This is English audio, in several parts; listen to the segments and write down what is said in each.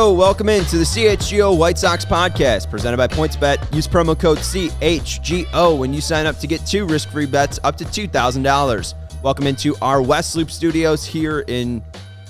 Yo, welcome into the CHGO White Sox podcast presented by PointsBet. Use promo code CHGO when you sign up to get 2 risk-free bets up to $2,000. Welcome into our West Loop studios here in,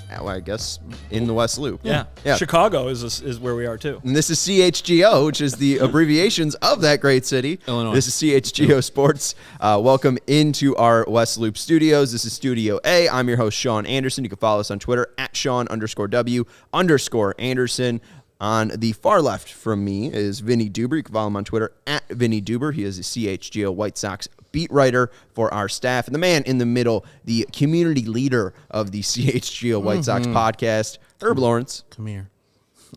I guess, in the West Loop. Yeah. Chicago is where we are, too. And this is CHGO, which is the abbreviations of that great city. Illinois. This is CHGO Sports. Welcome into our West Loop studios. This is Studio A. I'm your host, Sean Anderson. You can follow us on Twitter at Sean_W_Anderson. On the far left from me is Vinnie Duber. You can follow him on Twitter at Vinnie Duber. He is a CHGO White Sox beat writer for our staff. And the man in the middle, the community leader of the CHGO White Sox podcast, Herb Lawrence. Come here.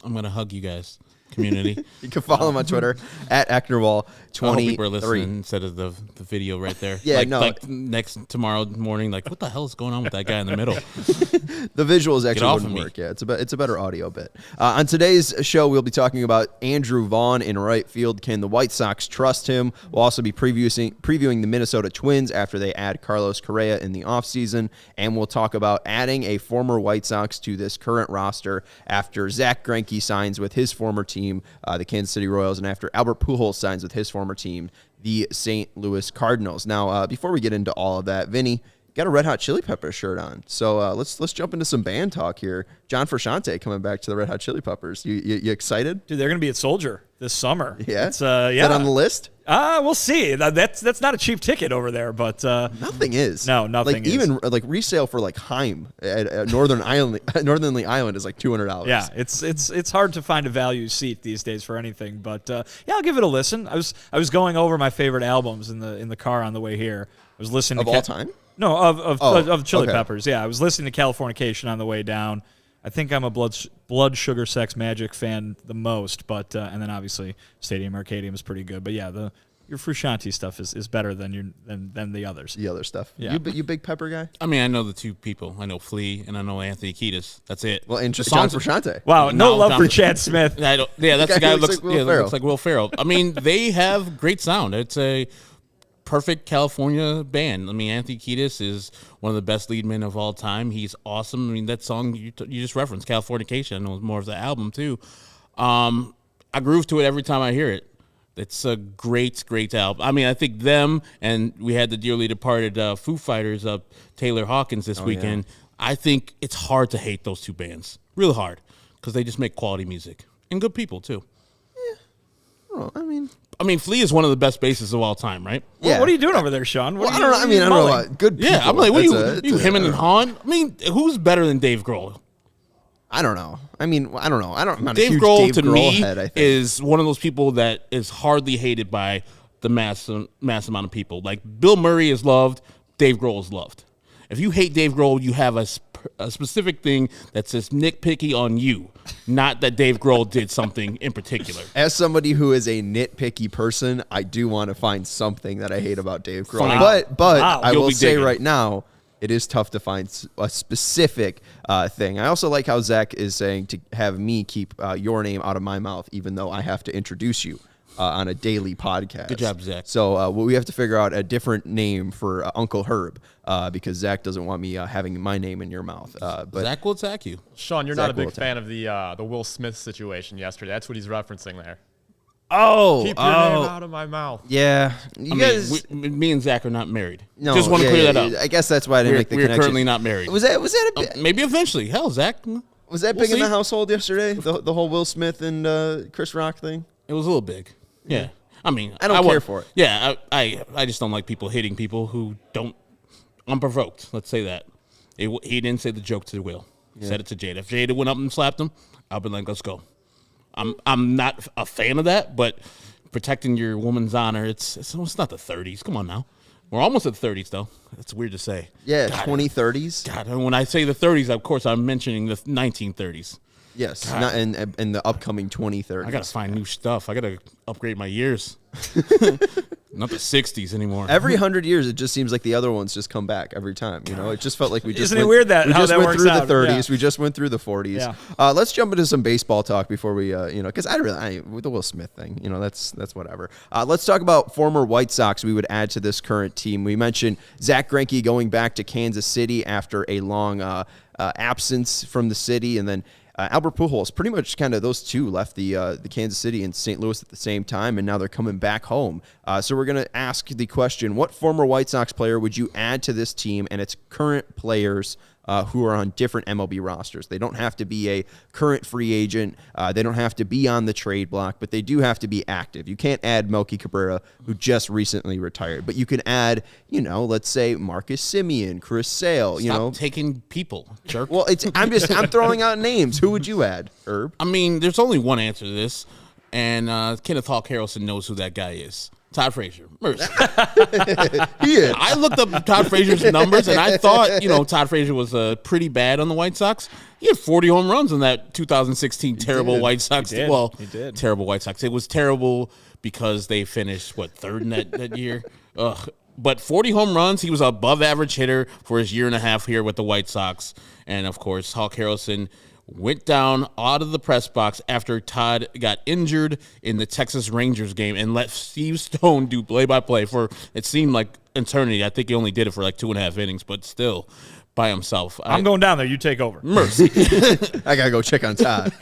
I'm going to hug you guys, community. You can follow him on Twitter at ActorWall23. I hope people are listening instead of the video right there. Yeah, like tomorrow morning, like, what the hell is going on with that guy in the middle? The visuals actually wouldn't work. Yeah, it's a better audio bit. On today's show, we'll be talking about Andrew Vaughn in right field. Can the White Sox trust him? We'll also be previewing the Minnesota Twins after they add Carlos Correa in the offseason. And we'll talk about adding a former White Sox to this current roster after Zach Greinke signs with his former team, the Kansas City Royals, and after Albert Pujols signs with his former team, the St. Louis Cardinals. Now, before we get into all of that, Vinny, got a Red Hot Chili Peppers shirt on. So let's jump into some band talk here. John Frusciante coming back to the Red Hot Chili Peppers. You excited? Dude, they're going to be at Soldier this summer. Yeah? Is that on the list? We'll see. That's not a cheap ticket over there, but nothing is. No, nothing is. Even resale for Heim at Northern Island is like $200. Yeah, it's hard to find a value seat these days for anything, but I'll give it a listen. I was going over my favorite albums in the car on the way here. I was listening to all time? No, of Chili Peppers. Yeah, I was listening to Californication on the way down. I think I'm a Blood Sugar Sex Magic fan the most, but and then obviously Stadium Arcadium is pretty good. But yeah, your Frusciante stuff is better than the others. The other stuff. Yeah. You big Pepper guy? I mean, I know the two people. I know Flea and I know Anthony Kiedis. That's it. Well, and John Frusciante. Wow, no love for Chad Smith. That's the guy who looks like Will Ferrell. I mean, they have great sound. It's a perfect California band. I mean, Anthony Kiedis is one of the best lead men of all time. He's awesome. I mean, that song you just referenced, Californication, I know it's more of the album too. I groove to it every time I hear it. It's a great album. I mean, I think them, and we had the dearly departed Foo Fighters Taylor Hawkins this weekend. Yeah. I think it's hard to hate those two bands. Real hard, because they just make quality music. And good people, too. Yeah. Well, I mean, Flea is one of the best bassists of all time, right? Yeah. Well, what are you doing over there, Sean? I don't know. Good people. Yeah, I'm like, him and Han? I mean, who's better than Dave Grohl? I don't know. I'm not Dave a huge Grohl, Dave to Grohl me, head, I think. is one of those people that is hardly hated by the mass amount of people. Like, Bill Murray is loved, Dave Grohl is loved. If you hate Dave Grohl, you have a specific thing that says nitpicky on you, not that Dave Grohl did something in particular. As somebody who is a nitpicky person, I do want to find something that I hate about Dave Grohl. Fine. But Wow. I will say digging. right now, it is tough to find a specific thing. I also like how Zach is saying to have me keep your name out of my mouth, even though I have to introduce you on a daily podcast. Good job, Zach. So we have to figure out a different name for Uncle Herb because Zach doesn't want me having my name in your mouth. But Zach will attack you. Sean, you're not a big fan of the Will Smith situation yesterday. That's what he's referencing there. Oh, keep your name out of my mouth. Yeah, me and Zach are not married. No, just want to clear that up. I guess that's why I didn't make the connection. We're currently not married. Was that a bit? Maybe eventually. Hell, Zach. Was that big in the household yesterday? The whole Will Smith and Chris Rock thing. It was a little big. Yeah. I mean, I don't care for it. Yeah, I just don't like people hitting people who don't unprovoked. Let's say that. He didn't say the joke to Will. He said it to Jada. If Jada went up and slapped him, I'll be like, let's go. I'm not a fan of that, but protecting your woman's honor, it's not the 30s. Come on now. We're almost at the 30s, though. That's weird to say. Yeah, 2030s. God, and when I say the 30s, of course, I'm mentioning the 1930s. Yes, not in the upcoming 2030s. I got to find new stuff. I got to upgrade my years. Not the 60s anymore. Every 100 years, it just seems like the other ones just come back every time. You know, it just felt like we just Isn't it weird that how that went works through out? the 30s. Yeah. We just went through the 40s. Yeah. Let's jump into some baseball talk before we, because with the Will Smith thing, that's whatever. Let's talk about former White Sox we would add to this current team. We mentioned Zach Greinke going back to Kansas City after a long absence from the city, and then Albert Pujols, pretty much kind of those two left the Kansas City and St. Louis at the same time, and now they're coming back home. So we're going to ask the question, what former White Sox player would you add to this team and its current players who are on different MLB rosters? They don't have to be a current free agent. They don't have to be on the trade block, but they do have to be active. You can't add Melky Cabrera, who just recently retired, but you can add, let's say Marcus Semien, Chris Sale. Stop taking people, jerk. Well, I'm throwing out names. Who would you add, Herb? I mean, there's only one answer to this, and Kenneth Hawk Harrelson knows who that guy is. Todd Frazier. Mercy. He is. I looked up Todd Frazier's numbers, and I thought, Todd Frazier was pretty bad on the White Sox. He had 40 home runs in that 2016 terrible White Sox. He did. Well, he did. Terrible White Sox. It was terrible because they finished, third in that year? Ugh. But 40 home runs, he was an above-average hitter for his year and a half here with the White Sox. And, of course, Hawk Harrelson went down out of the press box after Todd got injured in the Texas Rangers game and let Steve Stone do play-by-play for, it seemed like, eternity. I think he only did it for 2.5 innings, but still by himself. I'm going down there. You take over. Mercy. I got to go check on Todd.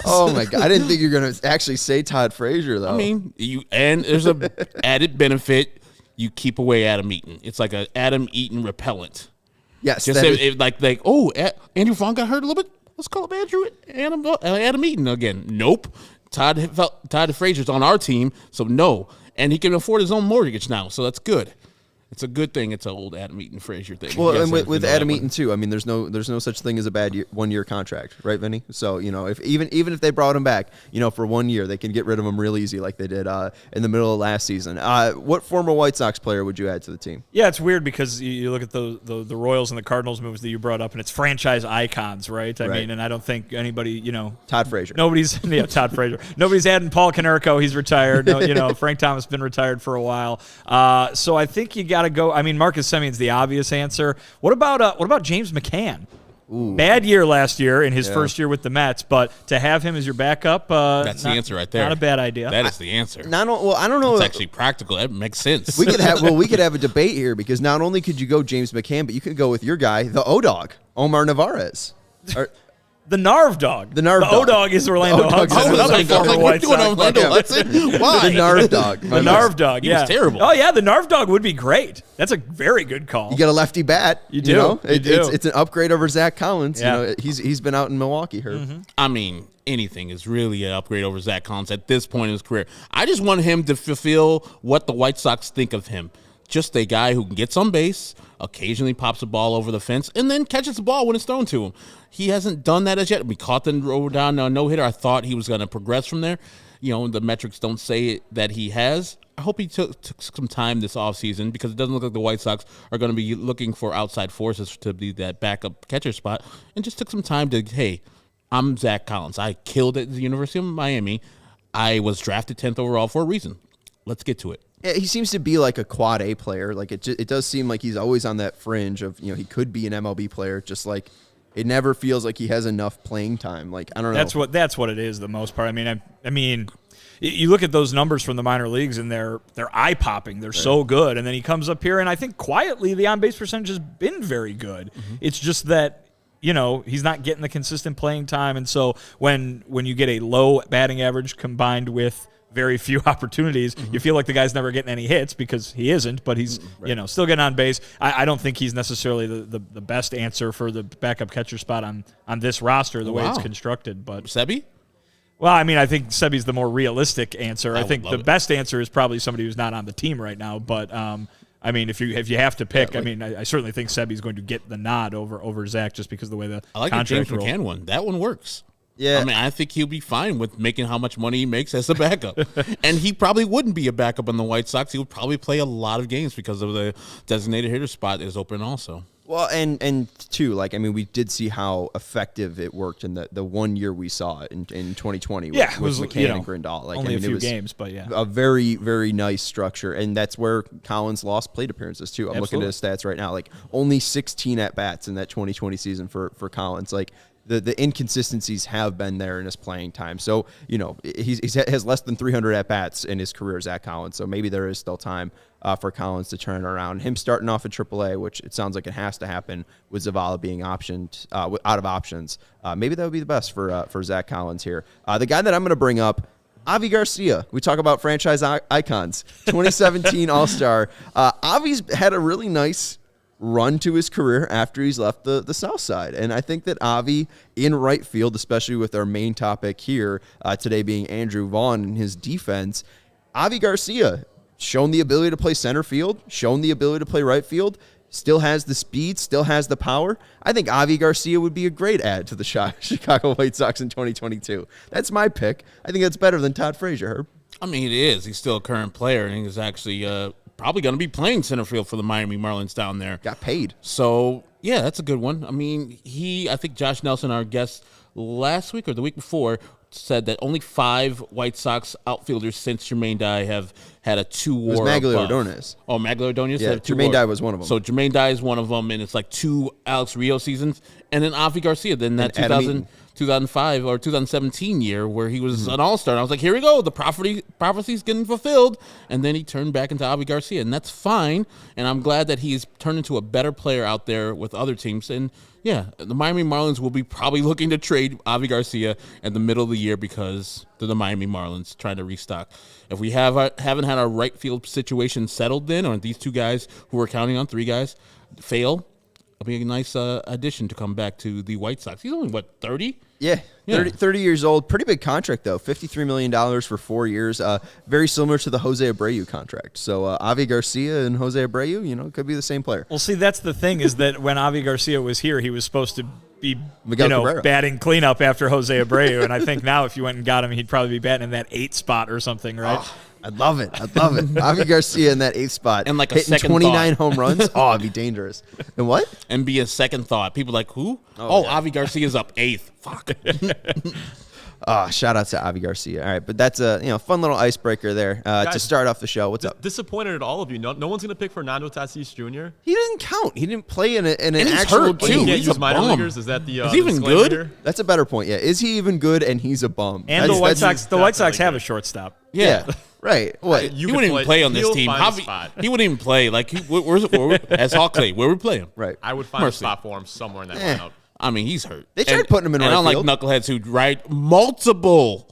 Oh, my God. I didn't think you were going to actually say Todd Frazier, though. I mean, and there's an added benefit. You keep away Adam Eaton. It's like an Adam Eaton repellent. Yes. Just Andrew Vaughn got hurt a little bit. Let's call him Adam Eaton again. Nope. Todd Frazier's on our team, so no. And he can afford his own mortgage now, so that's good. It's a good thing. It's an old Adam Eaton Frazier thing. Well, and with Adam Eaton too. I mean, there's no such thing as a bad 1-year contract, right, Vinny? So if even if they brought him back, for 1 year, they can get rid of him real easy, like they did in the middle of last season. What former White Sox player would you add to the team? Yeah, it's weird because you look at the Royals and the Cardinals moves that you brought up, and it's franchise icons, right? I mean, and I don't think anybody, Todd Frazier. Todd Frazier. Nobody's adding Paul Konerko. He's retired. No, Frank Thomas been retired for a while. So I think you got to go. I mean, Marcus Semion's the obvious answer. What about James McCann? Ooh. Bad year last year in his first year with the Mets, but to have him as your backup, that's the answer right there. Not a bad idea. That is the answer. I don't know. It's actually practical. That makes sense. We could have a debate here because not only could you go James McCann, but you could go with your guy, the O-Dog, Omar Narvaez. The Narv Dog. The Narv Dog. O-Dog is Orlando Hudson. Another former White Sox. Orlando Hudson? Why? The Narv Dog. The Narv Dog, yeah. He was terrible. Oh, yeah, the Narv Dog would be great. That's a very good call. You get a lefty bat. You do. It's an upgrade over Zach Collins. Yeah. He's been out in Milwaukee, Herb. Mm-hmm. I mean, anything is really an upgrade over Zach Collins at this point in his career. I just want him to fulfill what the White Sox think of him. Just a guy who gets on base, occasionally pops a ball over the fence, and then catches the ball when it's thrown to him. He hasn't done that as yet. We caught the road down no-hitter. I thought he was going to progress from there. The metrics don't say that he has. I hope he took some time this offseason because it doesn't look like the White Sox are going to be looking for outside forces to be that backup catcher spot, and just took some time to, hey, I'm Zach Collins. I killed at the University of Miami. I was drafted 10th overall for a reason. Let's get to it. Yeah, he seems to be like a quad A player. Like it does seem like he's always on that fringe of he could be an MLB player. Just like it never feels like he has enough playing time. Like I don't know. That's what it is. The most part. I mean, you look at those numbers from the minor leagues and they're eye popping. They're so good. And then he comes up here and I think quietly the on base percentage has been very good. Mm-hmm. It's just that he's not getting the consistent playing time. And so when you get a low batting average combined with very few opportunities, you feel like the guy's never getting any hits because he isn't, but he's still getting on base. I don't think he's necessarily the best answer for the backup catcher spot on this roster the way it's constructed. But Sebi? Well, I mean, I think Sebi's the more realistic answer. I think the best answer is probably somebody who's not on the team right now. But I mean, if you have to pick, I certainly think Sebi's going to get the nod over Zach just because of the way the I like the James McCann one. That one works. Yeah. I mean, I think he'll be fine with making how much money he makes as a backup. And he probably wouldn't be a backup on the White Sox. He would probably play a lot of games because of the designated hitter spot is open also. Well, and too, we did see how effective it worked in the 1 year we saw it in 2020 with McCann and Grindal. Only a few games, but yeah. A very, very nice structure, and that's where Collins lost plate appearances too. I'm looking at his stats right now. Only 16 at-bats in that 2020 season for Collins. the inconsistencies have been there in his playing time. So, he has less than 300 at-bats in his career, Zach Collins. So maybe there is still time for Collins to turn it around. Him starting off at AAA, which it sounds like it has to happen with Zavala being optioned out of options. Maybe that would be the best for Zach Collins here. The guy that I'm going to bring up, Avi Garcia. We talk about franchise icons. 2017 All-Star. Avi's had a really nice run to his career after he's left the South Side. And I think that Avi in right field, especially with our main topic here today being Andrew Vaughn and his defense, Avi Garcia shown the ability to play center field, shown the ability to play right field, still has the speed, still has the power. I think Avi Garcia would be a great add to the Chicago White Sox in 2022. That's my pick. I think that's better than Todd Frazier, Herb. I mean, it is. He's still a current player, and he's actually probably going to be playing center field for the Miami Marlins down there. Got paid. So, yeah, that's a good one. I mean, I think Josh Nelson, our guest last week or the week before, said that only 5 White Sox outfielders since Jermaine Dye have had a 2-WAR. It was Magglio Ordonez. Oh, Magglio Ordonez? Yeah, Jermaine Dye was one of them. So Jermaine Dye is one of them, and it's like 2 Alex Rio seasons. And then Avi Garcia, then that 2005 or 2017 year where he was an all-star. And I was like, here we go. The prophecy's getting fulfilled. And then he turned back into Avi Garcia, and that's fine. And I'm glad that he's turned into a better player out there with other teams. And, yeah, the Miami Marlins will be probably looking to trade Avi Garcia in the middle of the year because they're the Miami Marlins trying to restock. If we haven't had our right field situation settled then, or these 2 guys who we're counting on, 3 guys, fail, it'll be a nice addition to come back to the White Sox. He's only, 30? Yeah, 30 years old. Pretty big contract, though. $53 million for 4 years. Very similar to the Jose Abreu contract. So Avi Garcia and Jose Abreu, could be the same player. Well, see, that's the thing is that when Avi Garcia was here, he was supposed to be batting cleanup after Jose Abreu. And I think now if you went and got him, he'd probably be batting in that 8 spot or something, right? Oh, I'd love it. Avi Garcia in that 8th spot. And like a hitting second 29 home runs. Oh, it'd be dangerous. And what? And be a second thought. People like, who? Yeah. Avi Garcia's up 8th. Fuck. Shout out to Avi Garcia. All right, but that's a fun little icebreaker there to start off the show. What's up? Disappointed at all of you. No one's going to pick Fernando Tatis Jr. He didn't count. He didn't play in an actual team. He can't use minor leaguers. Is that the is he even good? Here? That's a better point. Yeah, is he even good? And he's a bum. And the White Sox have a shortstop. Yeah. Right. What? He wouldn't even play on this team. He wouldn't even play. Like, as Hawkley, where we play him? Right. I would find a spot for him somewhere in that lineup. I mean, he's hurt. They tried putting him in right field. And unlike knuckleheads who ride multiple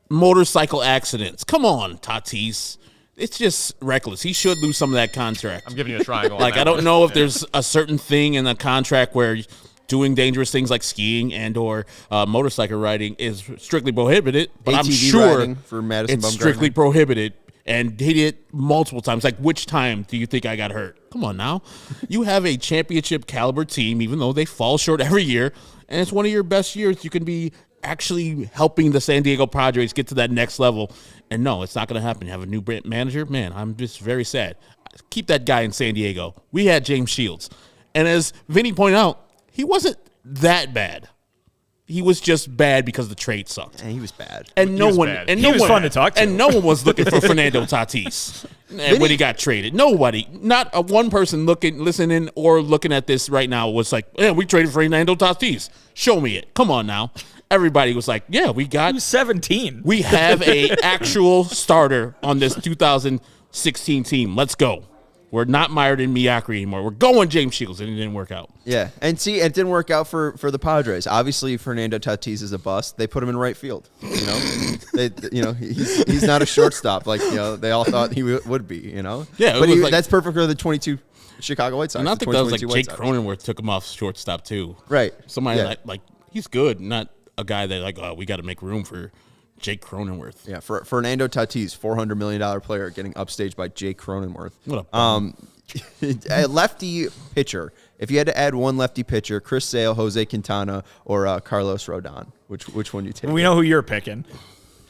motorcycle accidents. Come on, Tatis. It's just reckless. He should lose some of that contract. I'm giving you a triangle. I don't know if there's a certain thing in the contract where doing dangerous things like skiing and or motorcycle riding is strictly prohibited, but I'm sure for Madison it's strictly prohibited. And he did it multiple times. Like, which time do you think I got hurt? Come on now. You have a championship caliber team, even though they fall short every year, and it's one of your best years. You can be actually helping the San Diego Padres get to that next level. And no, it's not going to happen. You have a new manager. Man, I'm just very sad. Keep that guy in San Diego. We had James Shields. And as Vinny pointed out, he wasn't that bad. He was just bad because the trade sucked. And he was bad. And he was fun to talk to. And no one was looking for Fernando Tatis when he got traded. Nobody, not a one person listening or looking at this right now was like, yeah, we traded Fernando Tatis. Show me it. Come on now. Everybody was like, yeah, we got. He was 17. We have a actual starter on this 2016 team. Let's go. We're not mired in mediocrity anymore. We're going James Shields, and it didn't work out. Yeah, and see, it didn't work out for the Padres. Obviously, Fernando Tatis is a bust. They put him in right field. He's not a shortstop like they all thought he would be. Yeah, but that's perfect for the 22 Chicago White Sox. And I think that was like Jake Cronenworth took him off shortstop too. Right. Somebody like he's good, not a guy that we got to make room for. Jake Cronenworth. Yeah, for Fernando Tatis, $400 million player getting upstaged by Jake Cronenworth. What a a lefty pitcher. If you had to add one lefty pitcher, Chris Sale, Jose Quintana, or Carlos Rodon, which one do you take? We know who you're picking.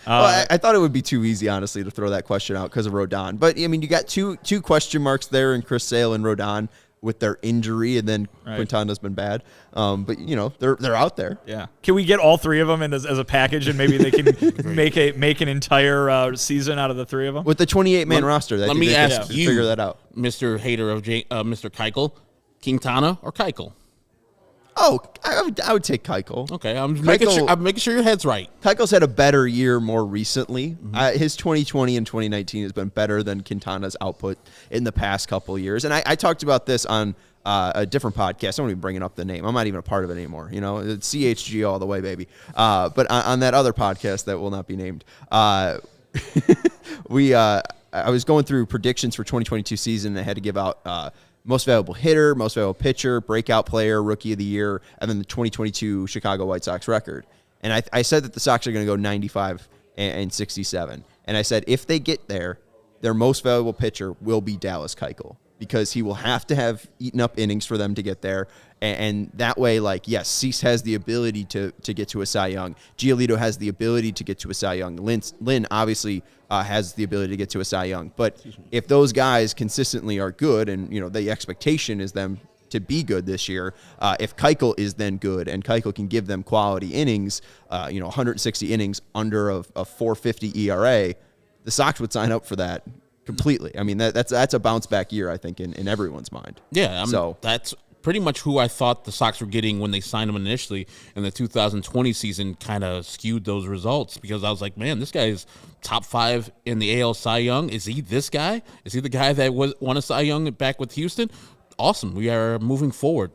Well, I thought it would be too easy, honestly, to throw that question out because of Rodon. But, I mean, you got two question marks there in Chris Sale and Rodon with their injury, and then Quintana's been bad. But they're out there. Yeah. Can we get all three of them in as a package, and maybe they can make an entire season out of the three of them with the 28-man roster? Let me ask you, figure that out, Mr. Hater of Mr. Keuchel, Quintana or Keuchel? Oh, I would take Keuchel. Okay, I'm making sure your head's right. Keuchel's had a better year more recently. His 2020 and 2019 has been better than Quintana's output in the past couple of years. And I talked about this on a different podcast. I won't even bring up the name. I'm not even a part of it anymore. It's CHGO all the way, baby. But on that other podcast that will not be named, I was going through predictions for 2022 season, and I had to give out most valuable hitter, most valuable pitcher, breakout player, rookie of the year, and then the 2022 Chicago White Sox record. And I said that the Sox are going to go 95 and 67. And I said if they get there, their most valuable pitcher will be Dallas Keuchel, because he will have to have eaten up innings for them to get there. And that way, yes, Cease has the ability to get to a Cy Young. Giolito has the ability to get to a Cy Young. Lynn obviously has the ability to get to a Cy Young. But if those guys consistently are good, and the expectation is them to be good this year, if Keuchel is then good and Keuchel can give them quality innings, 160 innings under a 4.50 ERA, the Sox would sign up for that completely. I mean, that's a bounce back year, I think, in everyone's mind. Yeah, so that's pretty much who I thought the Sox were getting when they signed him initially, and the 2020 season kind of skewed those results, because I was like, man, this guy is top 5 in the AL Cy Young. Is he this guy? Is he the guy that won a Cy Young back with Houston? Awesome. We are moving forward.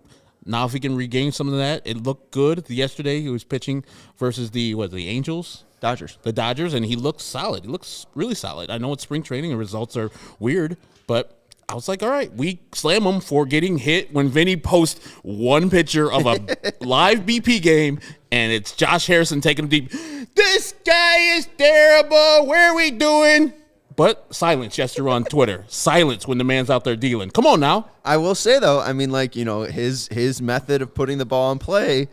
Now, if he can regain some of that, it looked good. Yesterday, he was pitching versus the Angels? The Dodgers, and he looks solid. He looks really solid. I know it's spring training and results are weird, but I was like, all right, we slam him for getting hit when Vinny posts one picture of a live BP game, and it's Josh Harrison taking him deep. This guy is terrible. Where are we doing? But silence yesterday on Twitter. Silence when the man's out there dealing. Come on now. I will say, though, I mean, his method of putting the ball in play,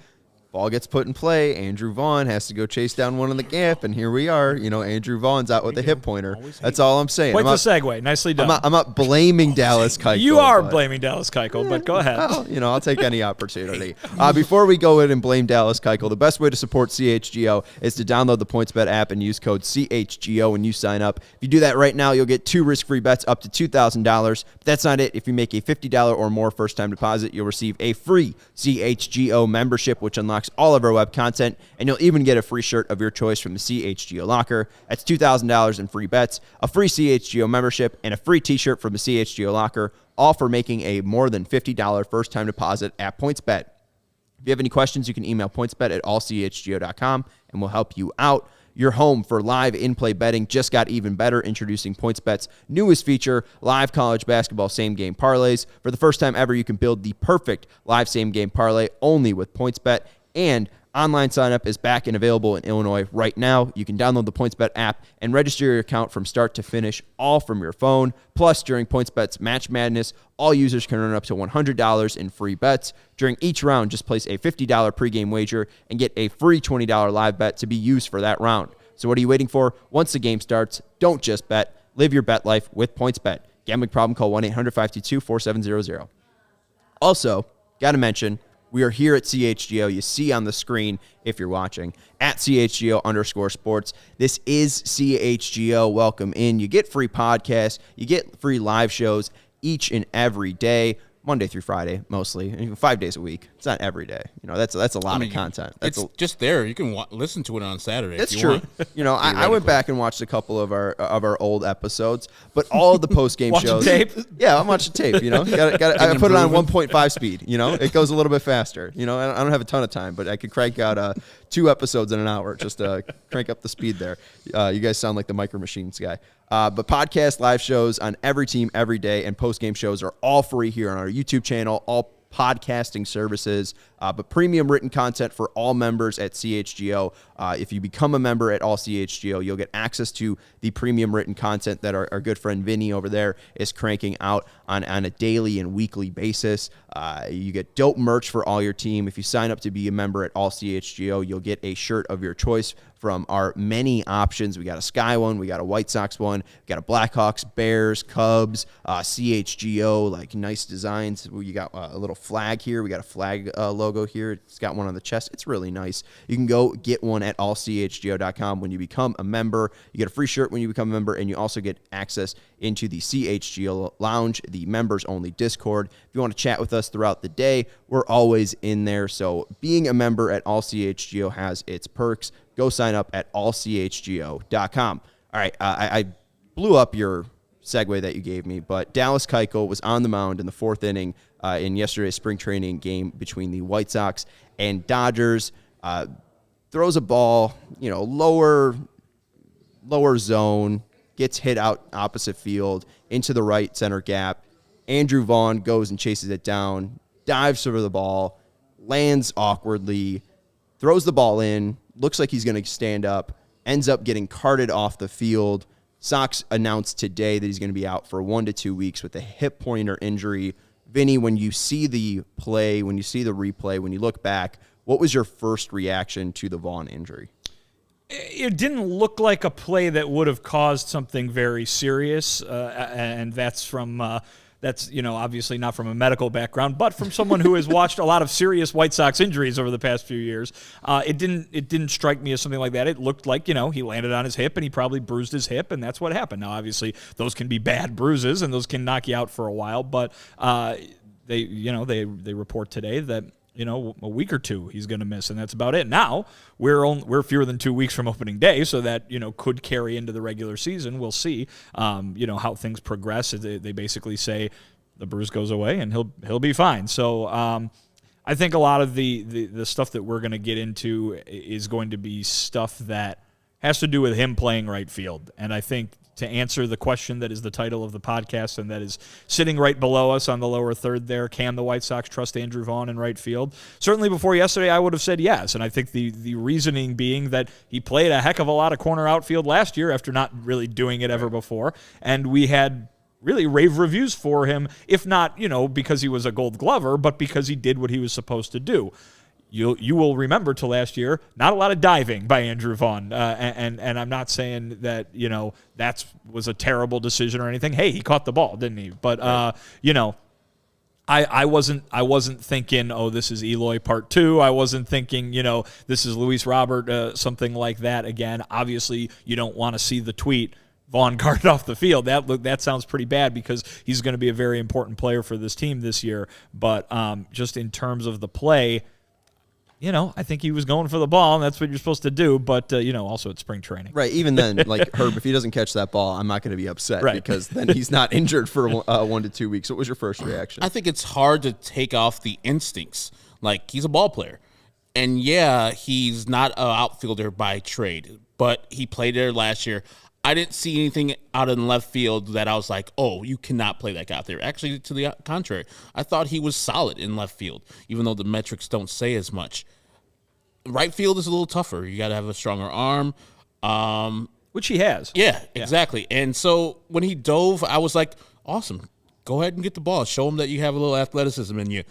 ball gets put in play. Andrew Vaughn has to go chase down one in the gap, and here we are. Andrew Vaughn's out with a hip pointer. That's all I'm saying. Quite the segue. Nicely done. I'm not blaming Dallas Keuchel. You are blaming Dallas Keuchel, but go ahead. Well, I'll take any opportunity. Before we go in and blame Dallas Keuchel, the best way to support CHGO is to download the PointsBet app and use code CHGO when you sign up. If you do that right now, you'll get 2 risk-free bets up to $2,000. But that's not it. If you make a $50 or more first-time deposit, you'll receive a free CHGO membership, which unlocks all of our web content, and you'll even get a free shirt of your choice from the CHGO locker. That's $2,000 in free bets, a free CHGO membership, and a free t-shirt from the CHGO locker, all for making a more than $50 first-time deposit at PointsBet. If you have any questions, you can email pointsbet@allchgo.com, and we'll help you out. Your home for live in-play betting just got even better, introducing PointsBet's newest feature, live college basketball same-game parlays. For the first time ever, you can build the perfect live same-game parlay only with PointsBet, and online sign-up is back and available in Illinois right now. You can download the PointsBet app and register your account from start to finish, all from your phone. Plus, during PointsBet's Match Madness, all users can earn up to $100 in free bets. During each round, just place a $50 pregame wager and get a free $20 live bet to be used for that round. So what are you waiting for? Once the game starts, don't just bet. Live your bet life with PointsBet. Gambling problem? Call 1-800-522-4700. Also, got to mention, we are here at CHGO. You see on the screen, if you're watching, at CHGO_sports. This is CHGO. Welcome in. You get free podcasts. You get free live shows each and every day, Monday through Friday, mostly, 5 days a week. It's not every day. That's a lot of content. It's just there. You can listen to it on Saturday. That's true. I went back and watched a couple of our old episodes, but all of the post game shows. Tape. Yeah, I'm watching tape. I put it on 1.5 speed. It goes a little bit faster. I don't have a ton of time, but I could crank out 2 episodes in an hour. Just crank up the speed there. You guys sound like the Micro Machines guy. But podcast, live shows on every team, every day, and post-game shows are all free here on our YouTube channel, all podcasting services, but premium written content for all members at CHGO. If you become a member at all CHGO, you'll get access to the premium written content that our good friend Vinny over there is cranking out on a daily and weekly basis. You get dope merch for all your team. If you sign up to be a member at all CHGO, you'll get a shirt of your choice from our many options. We got a Sky one, we got a White Sox one, we got a Blackhawks, Bears, Cubs, CHGO, nice designs. You got a little flag here. We got a flag logo logo here. It's got one on the chest. It's really nice. You can go get one at allchgo.com when you become a member. You get a free shirt when you become a member, and you also get access into the CHGO Lounge, the members-only Discord. If you want to chat with us throughout the day, we're always in there. So being a member at allchgo has its perks. Go sign up at allchgo.com. All right, I blew up your segue that you gave me, but Dallas Keuchel was on the mound in the fourth inning in yesterday's spring training game between the White Sox and Dodgers. Throws a ball, lower zone, gets hit out opposite field into the right center gap. Andrew Vaughn goes and chases it down, dives over the ball, lands awkwardly, throws the ball in, looks like he's going to stand up, ends up getting carted off the field. Sox announced today that he's going to be out for 1 to 2 weeks with a hip pointer injury. Vinny, when you see the play, when you see the replay, when you look back, what was your first reaction to the Vaughn injury? It didn't look like a play that would have caused something very serious, and that's from obviously not from a medical background, but from someone who has watched a lot of serious White Sox injuries over the past few years. It didn't strike me as something like that. It looked like, he landed on his hip and he probably bruised his hip, and that's what happened. Now, obviously, those can be bad bruises and those can knock you out for a while, but they report today that a week or two he's going to miss, and that's about it. Now we're fewer than 2 weeks from opening day, so that could carry into the regular season. We'll see how things progress. They basically say the bruise goes away and he'll be fine. So I think a lot of the stuff that we're going to get into is going to be stuff that has to do with him playing right field, and I think to answer the question that is the title of the podcast and that is sitting right below us on the lower third there, can the White Sox trust Andrew Vaughn in right field? Certainly before yesterday, I would have said yes, and I think the reasoning being that he played a heck of a lot of corner outfield last year after not really doing it ever before, and we had really rave reviews for him, if not, because he was a Gold Glover, but because he did what he was supposed to do. You will remember to last year, not a lot of diving by Andrew Vaughn, and I'm not saying that that was a terrible decision or anything. Hey, he caught the ball, didn't he? But I wasn't thinking, oh, this is Eloy Part 2. I wasn't thinking, this is Luis Robert, something like that again. Obviously, you don't want to see the tweet, Vaughn carted off the field. That sounds pretty bad because he's going to be a very important player for this team this year. But just in terms of the play, I think he was going for the ball, and that's what you're supposed to do. But, also it's spring training. Right. Even then, like, Herb, if he doesn't catch that ball, I'm not going to be upset because then he's not injured for 1 to 2 weeks. What was your first reaction? I think it's hard to take off the instincts. Like, he's a ball player. And, yeah, he's not an outfielder by trade, but he played there last year. I didn't see anything out in left field that I was like, oh, you cannot play that guy out there. Actually, to the contrary, I thought he was solid in left field, even though the metrics don't say as much. Right field is a little tougher. You got to have a stronger arm. Which he has. Yeah, exactly. And so when he dove, I was like, awesome. Go ahead and get the ball. Show him that you have a little athleticism in you.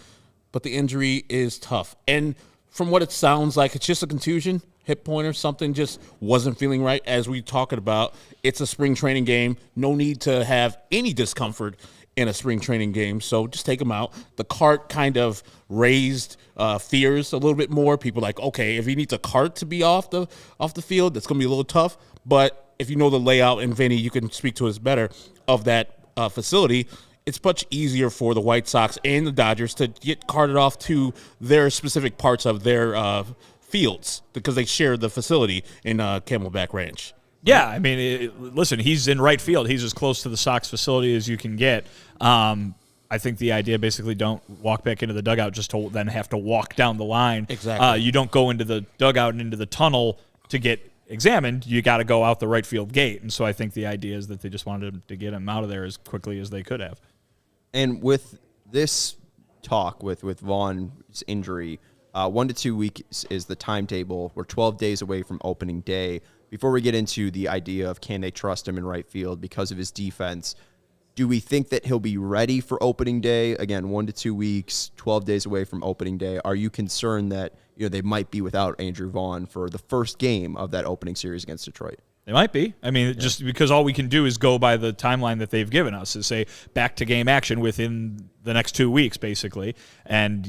But the injury is tough. And from what it sounds like, it's just a contusion. Hip pointer, something just wasn't feeling right. As we talking about, it's a spring training game. No need to have any discomfort in a spring training game, so just take him out. The cart kind of raised fears a little bit more. People like, okay, if he needs a cart to be off the field, that's going to be a little tough. But if you know the layout, and Vinny, you can speak to us better, of that facility, it's much easier for the White Sox and the Dodgers to get carted off to their specific parts of their fields because they share the facility in Camelback Ranch. Yeah, I mean, listen, he's in right field. He's as close to the Sox facility as you can get. I think the idea basically don't walk back into the dugout just to then have to walk down the line. Exactly. You don't go into the dugout and into the tunnel to get examined. You got to go out the right field gate. And so I think the idea is that they just wanted to get him out of there as quickly as they could have. And with this talk with Vaughn's injury, 1 to 2 weeks is the timetable. We're 12 days away from opening day. Before we get into the idea of can they trust him in right field because of his defense, do we think that he'll be ready for opening day? Again, 1 to 2 weeks, 12 days away from opening day. Are you concerned that they might be without Andrew Vaughn for the first game of that opening series against Detroit? They might be. I mean, just because all we can do is go by the timeline that they've given us, is say back-to-game action within the next 2 weeks, basically. And,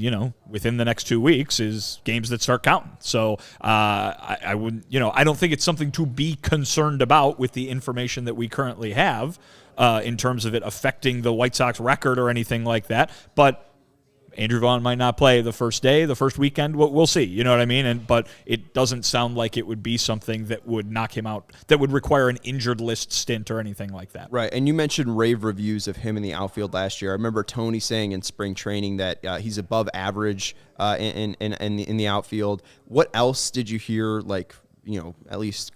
within the next 2 weeks is games that start counting. So I wouldn't, I don't think it's something to be concerned about with the information that we currently have in terms of it affecting the White Sox record or anything like that. But Andrew Vaughn might not play the first day, the first weekend. We'll see. You know what I mean? But it doesn't sound like it would be something that would knock him out, that would require an injured list stint or anything like that. Right. And you mentioned rave reviews of him in the outfield last year. I remember Tony saying in spring training that he's above average in the outfield. What else did you hear? Like, at least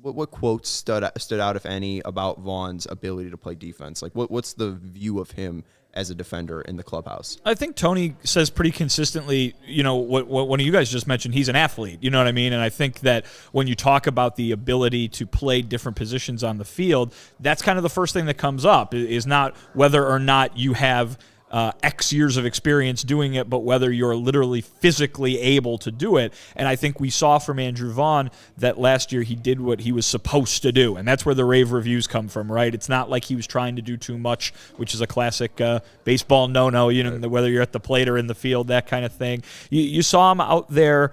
what quotes stood out, if any, about Vaughn's ability to play defense? Like, what's the view of him as a defender in the clubhouse? I think Tony says pretty consistently, what one of you guys just mentioned, he's an athlete, you know what I mean? And I think that when you talk about the ability to play different positions on the field, that's kind of the first thing that comes up, is not whether or not you have X years of experience doing it, but whether you're literally physically able to do it. And I think we saw from Andrew Vaughn that last year he did what he was supposed to do, and that's where the rave reviews come from, right? It's not like he was trying to do too much, which is a classic baseball no-no, whether you're at the plate or in the field, that kind of thing. You saw him out there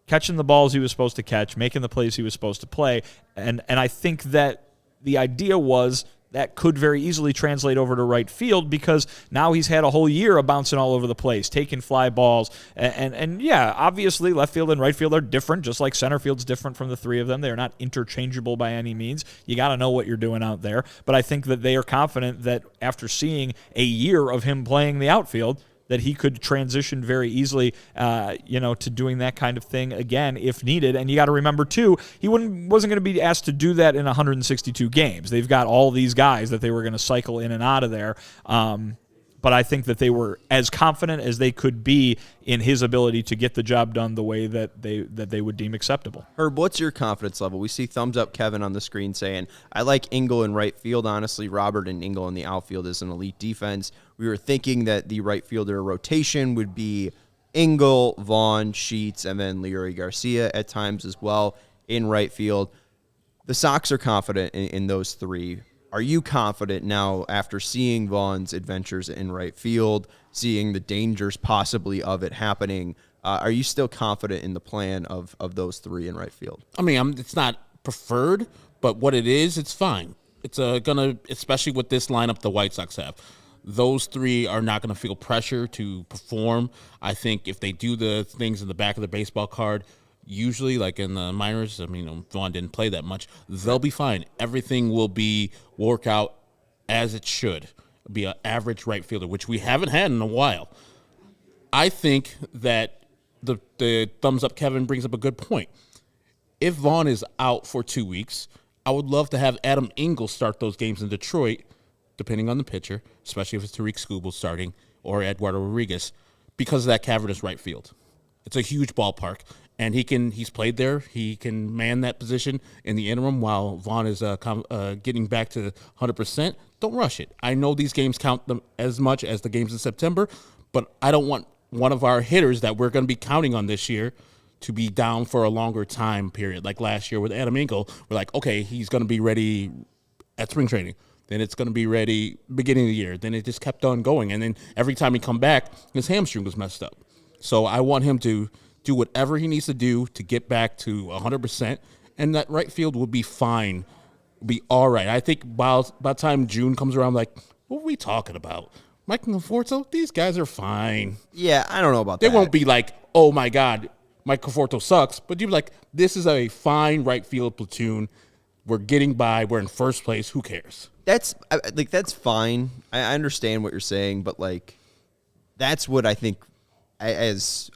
catching the balls he was supposed to catch, making the plays he was supposed to play, and I think that the idea was that could very easily translate over to right field, because now he's had a whole year of bouncing all over the place, taking fly balls. And yeah, obviously left field and right field are different, just like center field's different from the three of them. They're not interchangeable by any means. You got to know what you're doing out there. But I think that they are confident that after seeing a year of him playing the outfield, that he could transition very easily, to doing that kind of thing again if needed. And you got to remember, too, he wasn't going to be asked to do that in 162 games. They've got all these guys that they were going to cycle in and out of there. But I think that they were as confident as they could be in his ability to get the job done the way that they would deem acceptable. Herb, what's your confidence level? We see thumbs up Kevin on the screen saying, I like Engel in right field. Honestly, Robert and Engel in the outfield is an elite defense. We were thinking that the right fielder rotation would be Engel, Vaughn, Sheets, and then Avi Garcia at times as well in right field. The Sox are confident in those three. Are you confident now, after seeing Vaughn's adventures in right field, seeing the dangers possibly of it happening, are you still confident in the plan of those three in right field? I mean, it's not preferred, but what it is, it's fine. It's gonna, especially with this lineup the White Sox have, those three are not going to feel pressure to perform. I think if they do the things in the back of the baseball card, usually, like in the minors, Vaughn didn't play that much, they'll be fine. Everything will work out as it should. Be an average right fielder, which we haven't had in a while. I think that the thumbs up Kevin brings up a good point. If Vaughn is out for 2 weeks, I would love to have Adam Engel start those games in Detroit, depending on the pitcher, especially if it's Tariq Skubal starting or Eduardo Rodriguez, because of that cavernous right field. It's a huge ballpark. And he's played there. He can man that position in the interim while Vaughn is getting back to 100%. Don't rush it. I know these games count them as much as the games in September, but I don't want one of our hitters that we're going to be counting on this year to be down for a longer time period. Like last year with Adam Engel, we're like, okay, he's going to be ready at spring training. Then it's going to be ready beginning of the year. Then it just kept on going. And then every time he come back, his hamstring was messed up. So I want him to do whatever he needs to do to get back to 100%, and that right field will be fine, be all right. I think by the time June comes around, like, what are we talking about? Mike and Conforto, these guys are fine. Yeah, I don't know about that. They won't be like, oh, my God, Mike Conforto sucks, but you'll be like, this is a fine right field platoon. We're getting by. We're in first place. Who cares? That's fine. I understand what you're saying, but, that's what I think as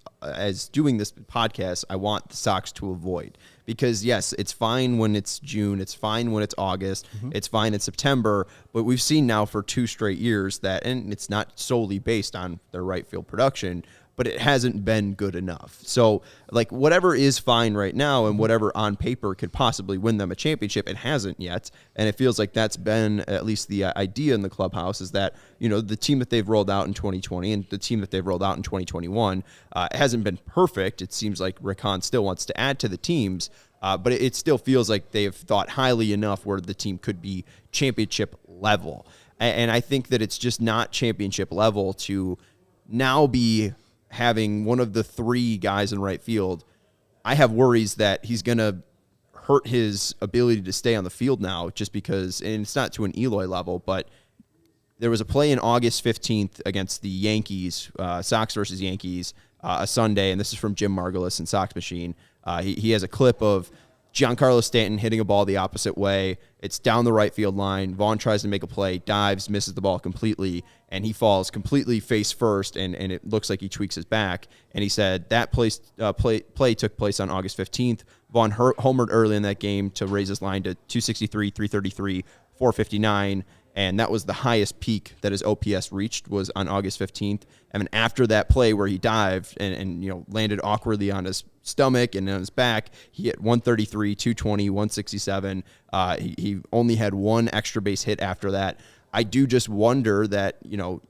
doing this podcast, I want the Sox to avoid. Because, yes, it's fine when it's June. It's fine when it's August. Mm-hmm. It's fine in September. But we've seen now for 2 straight years that, and it's not solely based on their right field production, but it hasn't been good enough. So, whatever is fine right now and whatever on paper could possibly win them a championship, it hasn't yet. And it feels like that's been at least the idea in the clubhouse, is that, the team that they've rolled out in 2020 and the team that they've rolled out in 2021 hasn't been perfect. It seems like Rick Hahn still wants to add to the teams, but it still feels like they've thought highly enough where the team could be championship level. And I think that it's just not championship level to now be having one of the three guys in right field. I have worries that he's going to hurt his ability to stay on the field now just because, and it's not to an Eloy level, but there was a play in August 15th against the Yankees, Sox versus Yankees, a Sunday, and this is from Jim Margulis in Sox Machine. He has a clip of Giancarlo Stanton hitting a ball the opposite way. It's down the right field line. Vaughn tries to make a play, dives, misses the ball completely, and he falls completely face first, and it looks like he tweaks his back. And he said that play took place on August 15th. Vaughn homered early in that game to raise his line to 263, 333, 459, and that was the highest peak that his OPS reached was on August 15th. And then after that play where he dived and landed awkwardly on his stomach and on his back, he hit 133, 220, 167. He only had one extra base hit after that. I do just wonder that,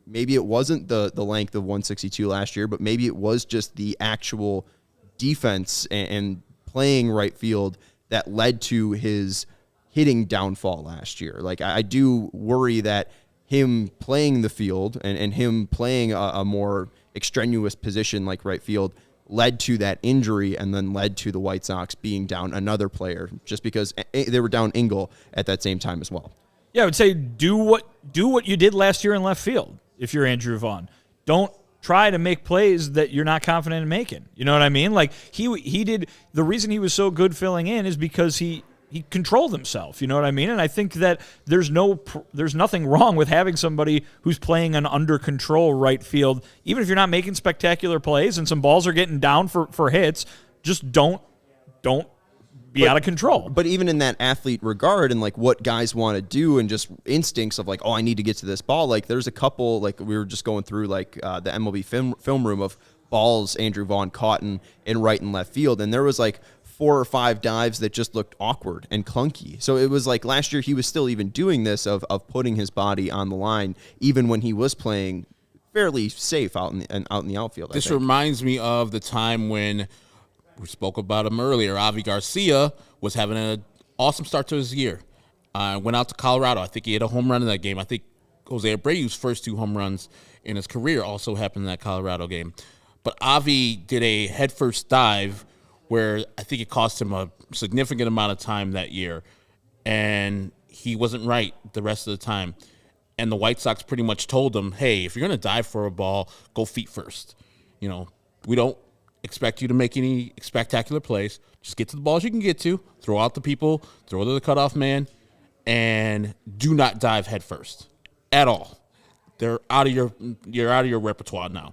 maybe it wasn't the length of 162 last year, but maybe it was just the actual defense and playing right field that led to his hitting downfall last year. Like, I do worry that him playing the field and him playing a more extraneous position like right field led to that injury and then led to the White Sox being down another player just because they were down Engel at that same time as well. Yeah, I would say do what you did last year in left field if you're Andrew Vaughn. Don't try to make plays that you're not confident in making. You know what I mean? Like he did. The reason he was so good filling in is because he controlled himself. You know what I mean? And I think that there's nothing wrong with having somebody who's playing an under control right field, even if you're not making spectacular plays and some balls are getting down for hits. Just don't be out of control. But even in that athlete regard and like what guys want to do and just instincts of like, oh, I need to get to this ball. Like there's a couple, like we were just going through like the MLB film room of balls Andrew Vaughn caught in right and left field. And there was like 4 or 5 dives that just looked awkward and clunky. So it was like last year he was still even doing this of putting his body on the line, even when he was playing fairly safe out in the outfield. This reminds me of the time when we spoke about him earlier. Avi Garcia was having an awesome start to his year. Went out to Colorado. I think he hit a home run in that game. I think Jose Abreu's first 2 home runs in his career also happened in that Colorado game. But Avi did a headfirst dive where I think it cost him a significant amount of time that year, and he wasn't right the rest of the time. And the White Sox pretty much told him, hey, if you're going to dive for a ball, go feet first. We don't expect you to make any spectacular plays. Just get to the balls you can get to, throw out the people, throw to the cutoff man, and do not dive head first at all. You're out of your repertoire now.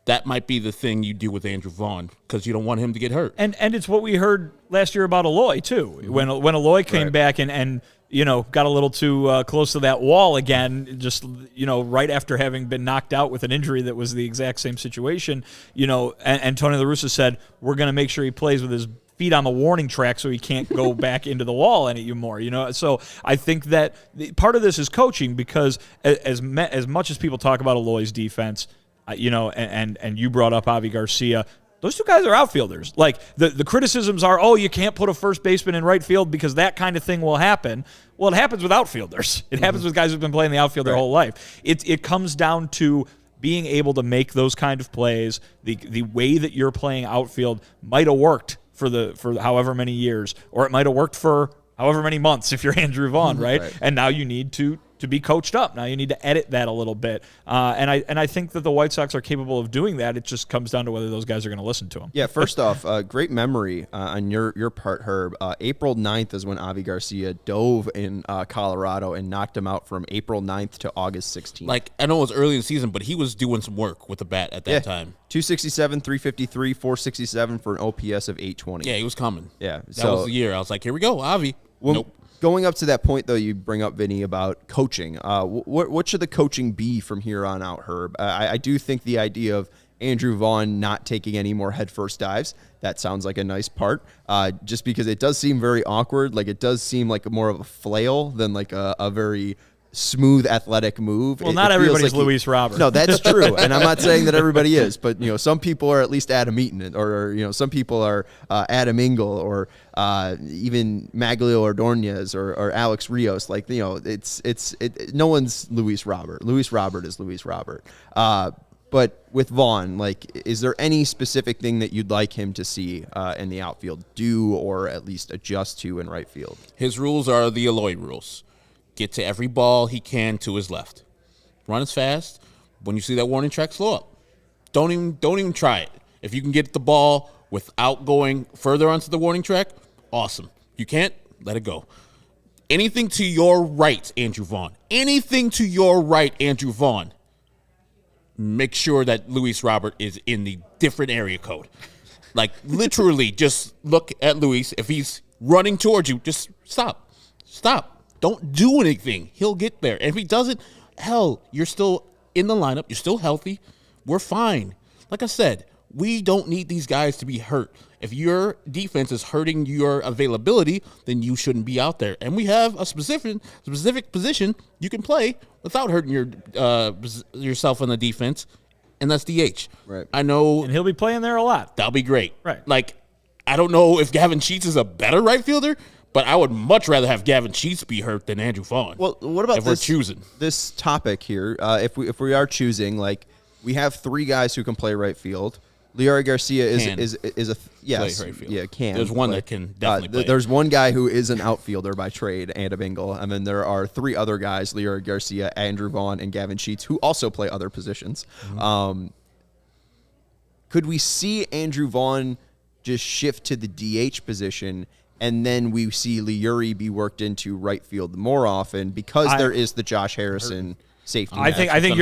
That might be the thing you do with Andrew Vaughn because you don't want him to get hurt. And it's what we heard last year about Eloy too. When Eloy came back and got a little too close to that wall again, just right after having been knocked out with an injury that was the exact same situation. And Tony La Russa said we're going to make sure he plays with his feet on the warning track so he can't go back into the wall anymore. So I think that part of this is coaching because as much as people talk about Eloy's defense. And you brought up Avi Garcia. Those 2 guys are outfielders. Like, the criticisms are, oh, you can't put a first baseman in right field because that kind of thing will happen. Well, it happens with outfielders. It happens with guys who've been playing the outfield their whole life. It comes down to being able to make those kind of plays. The way that you're playing outfield might have worked for however many years, or it might have worked for however many months if you're Andrew Vaughn, right? And now you need to be coached up. Now you need to edit that a little bit. And I think that the White Sox are capable of doing that. It just comes down to whether those guys are going to listen to them. Yeah, first off, great memory on your part, Herb. April 9th is when Avi Garcia dove in Colorado and knocked him out from April 9th to August 16th. Like, I know it was early in the season, but he was doing some work with the bat at that time. 267, 353, 467 for an OPS of 820. Yeah, he was coming. Yeah. That was the year. I was like, here we go, Avi. Nope. Going up to that point, though, you bring up, Vinny, about coaching. What should the coaching be from here on out, Herb? I do think the idea of Andrew Vaughn not taking any more headfirst dives, that sounds like a nice part, just because it does seem very awkward. Like, it does seem like more of a flail than like a very smooth athletic move. Well, not everybody's like Luis Robert. No, that's true. And I'm not saying that everybody is, but some people are at least Adam Eaton, or some people are Adam Engel, or even Maglio Ordonez or Alex Rios. Like, no one's Luis Robert. Luis Robert is Luis Robert. But with Vaughn, like, is there any specific thing that you'd like him to see in the outfield do, or at least adjust to in right field? His rules are the Eloy rules. Get to every ball he can to his left. Run as fast. When you see that warning track, slow up. Don't even try it. If you can get the ball without going further onto the warning track, awesome. You can't, let it go. Anything to your right, Andrew Vaughn. Anything to your right, Andrew Vaughn. Make sure that Luis Robert is in the different area code. Like, literally, just look at Luis. If he's running towards you, just stop. Stop. Don't do anything. He'll get there. And if he doesn't, hell, you're still in the lineup. You're still healthy. We're fine. Like I said, we don't need these guys to be hurt. If your defense is hurting your availability, then you shouldn't be out there. And we have a specific position you can play without hurting yourself on the defense, and that's DH. Right. I know. And he'll be playing there a lot. That'll be great. Right. Like, I don't know if Gavin Sheets is a better right fielder, but I would much rather have Gavin Sheets be hurt than Andrew Vaughn. Well, what about we're choosing this topic here? If we are choosing, like, we have three guys who can play right field. Leori Garcia is a yes, right field. Yeah, can. There's one that can definitely play. There's one guy who is an outfielder by trade, Adam Engel, and then there are three other guys: Leori Garcia, Andrew Vaughn, and Gavin Sheets, who also play other positions. Mm-hmm. Could we see Andrew Vaughn just shift to the DH position? And then we see Leuri be worked into right field more often because there is the Josh Harrison safety. I think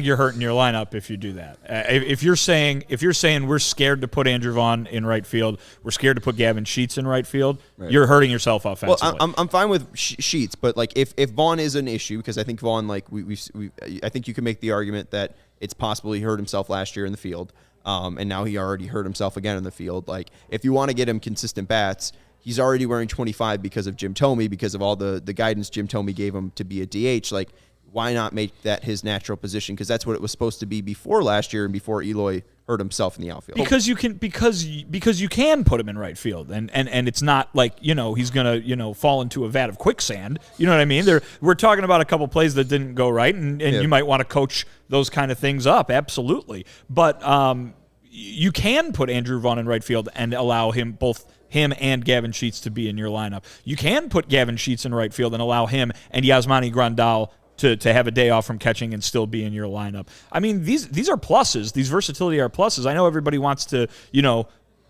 you're hurting your lineup if you do that. If you're saying we're scared to put Andrew Vaughn in right field, we're scared to put Gavin Sheets in right field, right. You're hurting yourself offensively. Well, I'm fine with Sheets, but like if Vaughn is an issue, because I think Vaughn, like I think you can make the argument that it's possible he hurt himself last year in the field, and now he already hurt himself again in the field. Like, if you want to get him consistent bats, he's already wearing 25 because of Jim Thome, because of all the guidance Jim Thome gave him to be a DH. Like, why not make that his natural position? Because that's what it was supposed to be before last year and before Eloy hurt himself in the outfield. Because you can put him in right field, and it's not like he's gonna fall into a vat of quicksand. You know what I mean? We're talking about a couple plays that didn't go right, and you might want to coach those kind of things up, absolutely. But you can put Andrew Vaughn in right field and allow him and Gavin Sheets to be in your lineup. You can put Gavin Sheets in right field and allow him and Yasmani Grandal to have a day off from catching and still be in your lineup. I mean, these are pluses. These versatility are pluses. I know everybody wants to,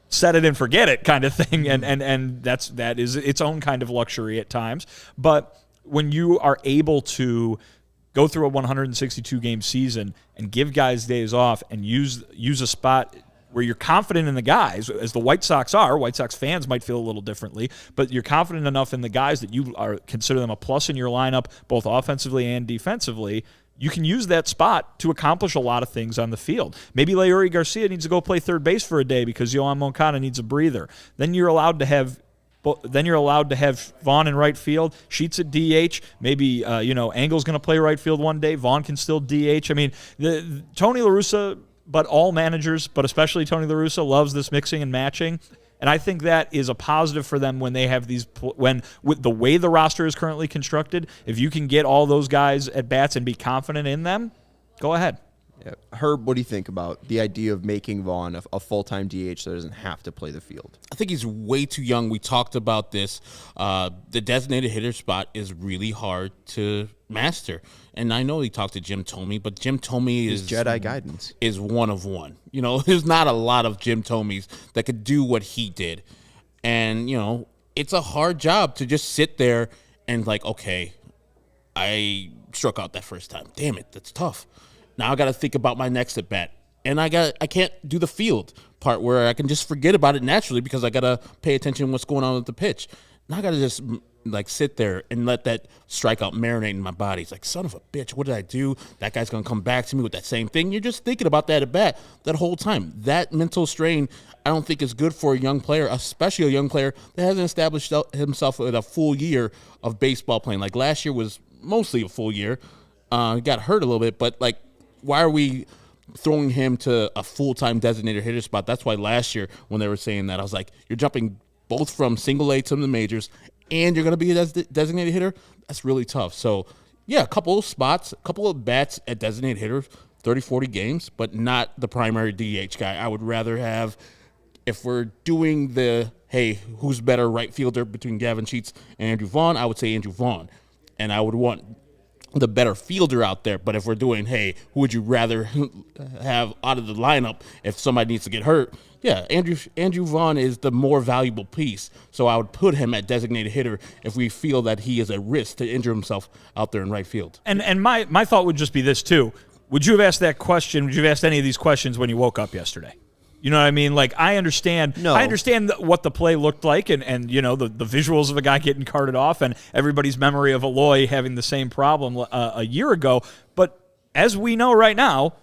set it and forget it kind of thing, and that is its own kind of luxury at times. But when you are able to go through a 162-game season and give guys days off and use a spot where you're confident in the guys, as the White Sox are. White Sox fans might feel a little differently, but you're confident enough in the guys that you consider them a plus in your lineup, both offensively and defensively. You can use that spot to accomplish a lot of things on the field. Maybe Leori Garcia needs to go play third base for a day because Yohan Moncada needs a breather. Then you're allowed to have Vaughn in right field, Sheets at DH. Maybe Engel's going to play right field one day. Vaughn can still DH. I mean, Tony La Russa. But all managers, but especially Tony La Russa, loves this mixing and matching. And I think that is a positive for them when they have with the way the roster is currently constructed. If you can get all those guys at bats and be confident in them, go ahead. Yeah. Herb, what do you think about the idea of making Vaughn a full-time DH that doesn't have to play the field? I think he's way too young. We talked about this. The designated hitter spot is really hard to master. And I know he talked to Jim Thome, but Jim Thome is Jedi guidance is one of one. There's not a lot of Jim Thomes that could do what he did. And, it's a hard job to just sit there and okay, I struck out that first time. Damn it, that's tough. Now I got to think about my next at bat, and I can't do the field part where I can just forget about it naturally because I got to pay attention to what's going on with the pitch. Now I got to just sit there and let that strikeout marinate in my body. It's like, son of a bitch, what did I do? That guy's going to come back to me with that same thing. You're just thinking about that at bat that whole time. That mental strain, I don't think is good for a young player, especially a young player that hasn't established himself with a full year of baseball playing. Like last year was mostly a full year. Got hurt a little bit, but like, why are we throwing him to a full-time designated hitter spot? That's why last year when they were saying that, I was like, you're jumping both from single A to the majors, and you're going to be a designated hitter? That's really tough. So, yeah, a couple of spots, a couple of bats at designated hitter, 30, 40 games, but not the primary DH guy. I would rather have, if we're doing the, hey, who's better right fielder between Gavin Sheets and Andrew Vaughn, I would say Andrew Vaughn. And I would want the better fielder out there. But if we're doing, hey, who would you rather have out of the lineup if somebody needs to get hurt? Yeah, Andrew Vaughn is the more valuable piece. So I would put him at designated hitter if we feel that he is at risk to injure himself out there in right field. And my thought would just be this, too. Would you have asked that question? Would you have asked any of these questions when you woke up yesterday? You know what I mean? Like, I understand what the play looked like and you know, the visuals of a guy getting carted off and everybody's memory of Eloy having the same problem a year ago. But as we know right now,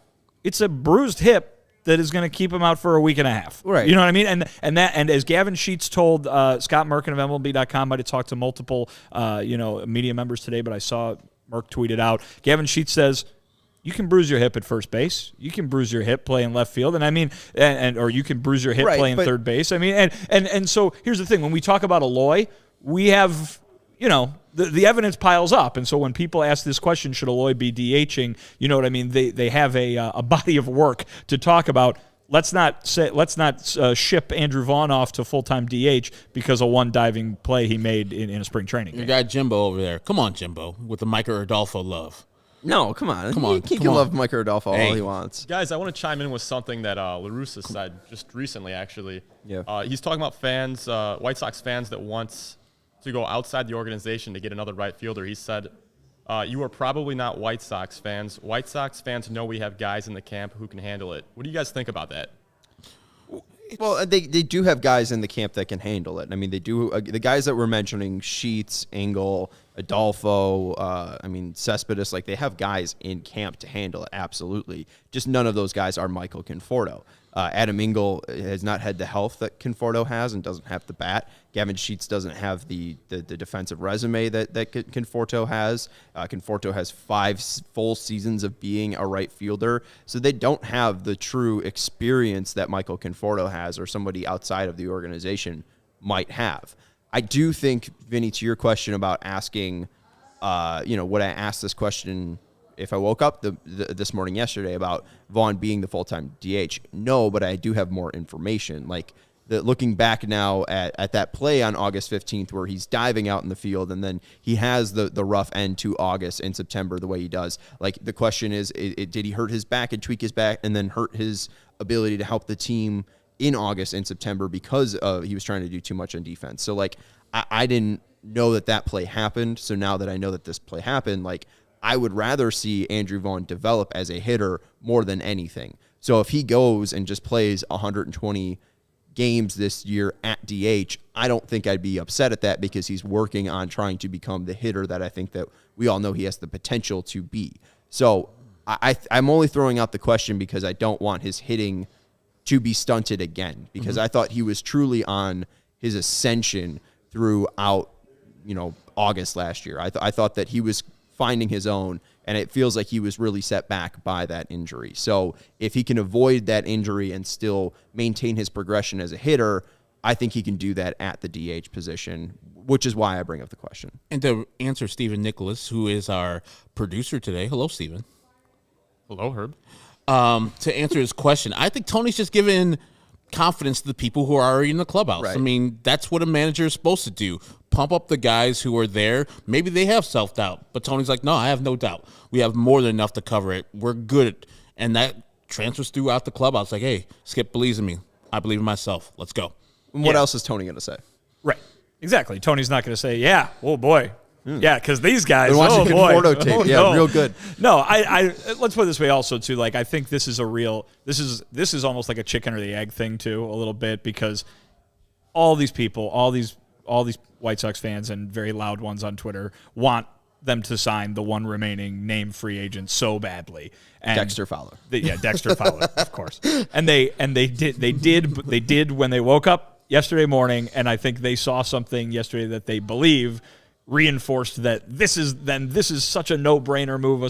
it's a bruised hip that is going to keep him out for a week and a half. Right. You know what I mean? And as Gavin Sheets told Scott Merkin of MLB.com, might have talked to multiple media members today, but I saw Merck tweet it out. Gavin Sheets says, you can bruise your hip at first base. You can bruise your hip playing left field, and I mean, or you can bruise your hip playing third base. I mean, and so here's the thing: when we talk about Eloy, we have, you know, the evidence piles up, and so when people ask this question, should Eloy be DHing? You know what I mean? They have a body of work to talk about. Let's not ship Andrew Vaughn off to full-time DH because of one diving play he made in a spring training game. You got Jimbo over there. Come on, Jimbo, with the Micah Rodolfo love. No, come on. He can love Mike Rodolfo all he wants. Guys, I want to chime in with something that La Russa said just recently, actually. Yeah. He's talking about fans, White Sox fans that want to go outside the organization to get another right fielder. He said, you are probably not White Sox fans. White Sox fans know we have guys in the camp who can handle it. What do you guys think about that? Well, they do have guys in the camp that can handle it. I mean, they do. The guys that we're mentioning, Sheets, Engel, Adolfo, Cespedes, like they have guys in camp to handle it, absolutely. Just none of those guys are Michael Conforto. Adam Engel has not had the health that Conforto has and doesn't have the bat. Gavin Sheets doesn't have the defensive resume that Conforto has. Conforto has 5 full seasons of being a right fielder, so they don't have the true experience that Michael Conforto has or somebody outside of the organization might have. I do think, Vinny, to your question about asking, would I ask this question if I woke up this morning yesterday about Vaughn being the full-time DH? No, but I do have more information. Like, looking back now at that play on August 15th where he's diving out in the field and then he has the rough end to August and September the way he does. Like, the question is, did he hurt his back and tweak his back and then hurt his ability to help the team in August and September because he was trying to do too much on defense? So, like, I didn't know that play happened. So now that I know that this play happened, like, I would rather see Andrew Vaughn develop as a hitter more than anything. So if he goes and just plays 120 games this year at DH, I don't think I'd be upset at that because he's working on trying to become the hitter that I think that we all know he has the potential to be. So I'm only throwing out the question because I don't want his hitting to be stunted again, because I thought he was truly on his ascension throughout, August last year. I thought that he was finding his own, and it feels like he was really set back by that injury. So if he can avoid that injury and still maintain his progression as a hitter, I think he can do that at the DH position, which is why I bring up the question. And to answer Stephen Nicholas, who is our producer today. Hello, Stephen. Hello, Herb. To answer his question, I think Tony's just giving confidence to the people who are already in the clubhouse. Right. I mean, that's what a manager is supposed to do. Pump up the guys who are there. Maybe they have self-doubt, but Tony's like, no, I have no doubt. We have more than enough to cover it. We're good. And that transfers throughout the clubhouse. Like, hey, Skip believes in me. I believe in myself. Let's go. What else is Tony going to say? Right. Exactly. Tony's not going to say, yeah, oh boy. Yeah, because these guys, oh boy. Photo tape. Oh, yeah, no. Real good. No, I let's put it this way also, too. Like, I think this is this is almost like a chicken or the egg thing, too, a little bit, because all these people, all these White Sox fans and very loud ones on Twitter want them to sign the one remaining named free agent so badly. And Dexter Fowler. Dexter Fowler, of course. And they did when they woke up yesterday morning, and I think they saw something yesterday that they believe reinforced that this is such a no-brainer move.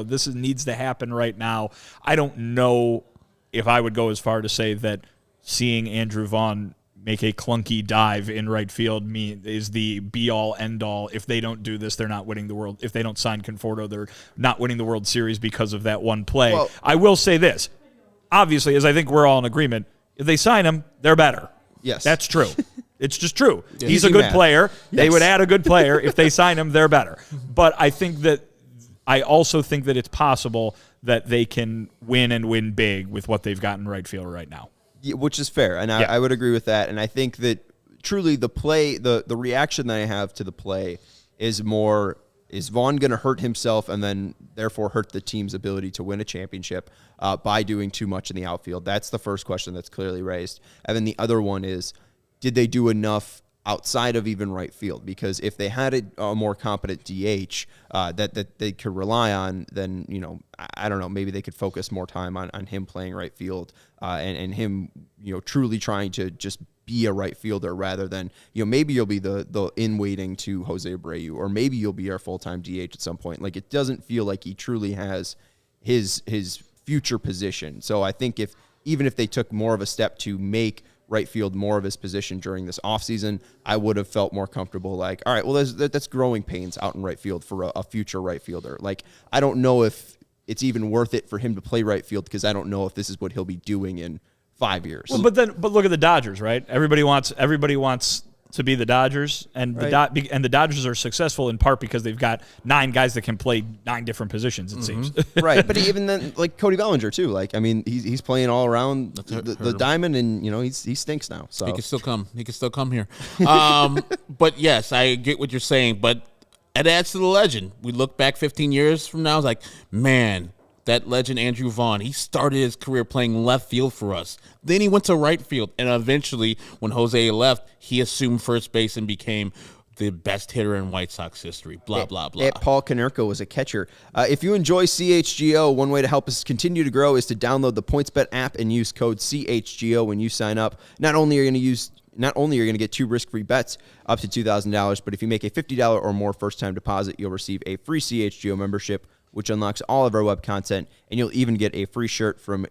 This needs to happen right now. I don't know if I would go as far to say that seeing Andrew Vaughn make a clunky dive in right field is the be-all, end-all. If they don't do this, they're not winning the World. If they don't sign Conforto, they're not winning the World Series because of that one play. Well, I will say this. Obviously, as I think we're all in agreement, if they sign him, they're better. Yes. That's true. It's just true. Yeah. He's a good player. Yes. They would add a good player. If they sign him, they're better. But I also think that it's possible that they can win and win big with what they've got in right field right now. Yeah, which is fair, and I would agree with that. And I think that truly the play, the reaction that I have to the play is more, is Vaughn going to hurt himself and then therefore hurt the team's ability to win a championship by doing too much in the outfield? That's the first question that's clearly raised. And then the other one is, did they do enough outside of even right field? Because if they had a more competent DH that they could rely on, then, I don't know, maybe they could focus more time on him playing right field and him, truly trying to just be a right fielder rather than, maybe you'll be the in waiting to Jose Abreu, or maybe you'll be our full-time DH at some point. Like, it doesn't feel like he truly has his future position. So I think even if they took more of a step to make right field more of his position during this offseason, I would have felt more comfortable. Like, all right, well, that's growing pains out in right field for a future right fielder. Like, I don't know if it's even worth it for him to play right field, because I don't know if this is what he'll be doing in 5 years. Well, but look at the Dodgers, right? Everybody wants to be the Dodgers, and the Dodgers are successful in part because they've got 9 guys that can play 9 different positions, it seems. Right, but even then, like Cody Bellinger too. Like, I mean, he's playing all around the diamond, and he stinks now. So he can still come. He can still come here. But yes, I get what you're saying. But it adds to the legend. We look back 15 years from now, it's like, man, that legend Andrew Vaughn, he started his career playing left field for us. Then he went to right field, and eventually, when Jose left, he assumed first base and became the best hitter in White Sox history. Blah, blah, blah. Paul Konerko was a catcher. If you enjoy CHGO, one way to help us continue to grow is to download the PointsBet app and use code CHGO when you sign up. Not only are you going to get 2 risk-free bets up to $2,000, but if you make a $50 or more first-time deposit, you'll receive a free CHGO membership, which unlocks all of our web content, and you'll even get a free shirt from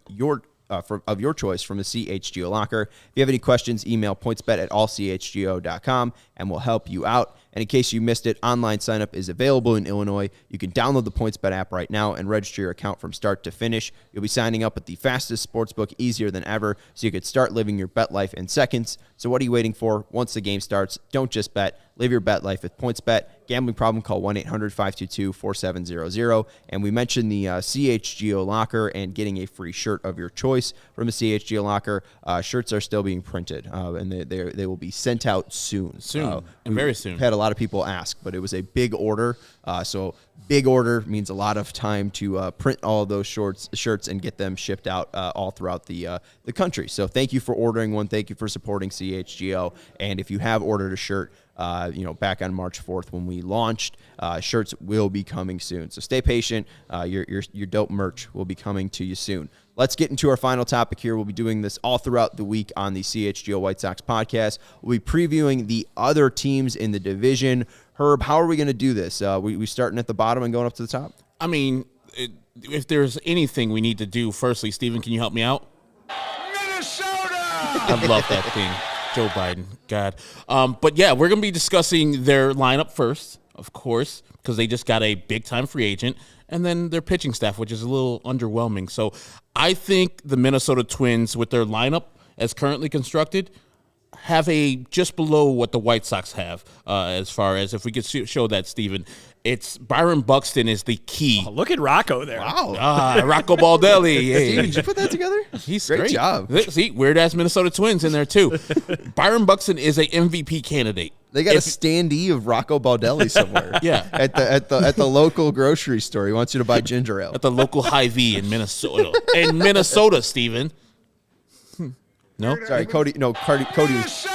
of your choice from the CHGO locker. If you have any questions, email pointsbet@allchgo.com, and we'll help you out. And in case you missed it, online sign-up is available in Illinois. You can download the PointsBet app right now and register your account from start to finish. You'll be signing up with the fastest sportsbook, easier than ever, so you could start living your bet life in seconds. So what are you waiting for? Once the game starts, don't just bet. Live your bet life with PointsBet. Gambling problem, call 1-800-522-4700. And we mentioned the CHGO locker and getting a free shirt of your choice from the CHGO locker. Shirts are still being printed, and they will be sent out soon. Very soon. We've had a lot of people ask, but it was a big order. So big order means a lot of time to print all of those shirts and get them shipped out all throughout the country. So thank you for ordering one. Thank you for supporting CHGO. And if you have ordered a shirt, back on March 4th when we launched, shirts will be coming soon. So stay patient. Your dope merch will be coming to you soon. Let's get into our final topic here. We'll be doing this all throughout the week on the CHGO White Sox podcast. We'll be previewing the other teams in the division. Herb, how are we going to do this? We starting at the bottom and going up to the top? I mean, if there's anything we need to do, firstly, Steven, can you help me out? Minnesota! I love that thing. Joe Biden, God. But yeah, we're going to be discussing their lineup first, of course, because they just got a big-time free agent, and then their pitching staff, which is a little underwhelming. So I think the Minnesota Twins, with their lineup as currently constructed, have a just below what the White Sox have, as far as, if we could show that, Steven. It's Byron Buxton is the key. Oh, look at Rocco there. Wow. Rocco Baldelli. Hey. Steven, did you put that together? He's great job. See, weird-ass Minnesota Twins in there, too. Byron Buxton is a MVP candidate. They got a standee of Rocco Baldelli somewhere. Yeah. At the local grocery store. He wants you to buy ginger ale. At the local Hy-Vee in Minnesota. In Minnesota, Steven. No? Sorry, Cody. No, Cody was...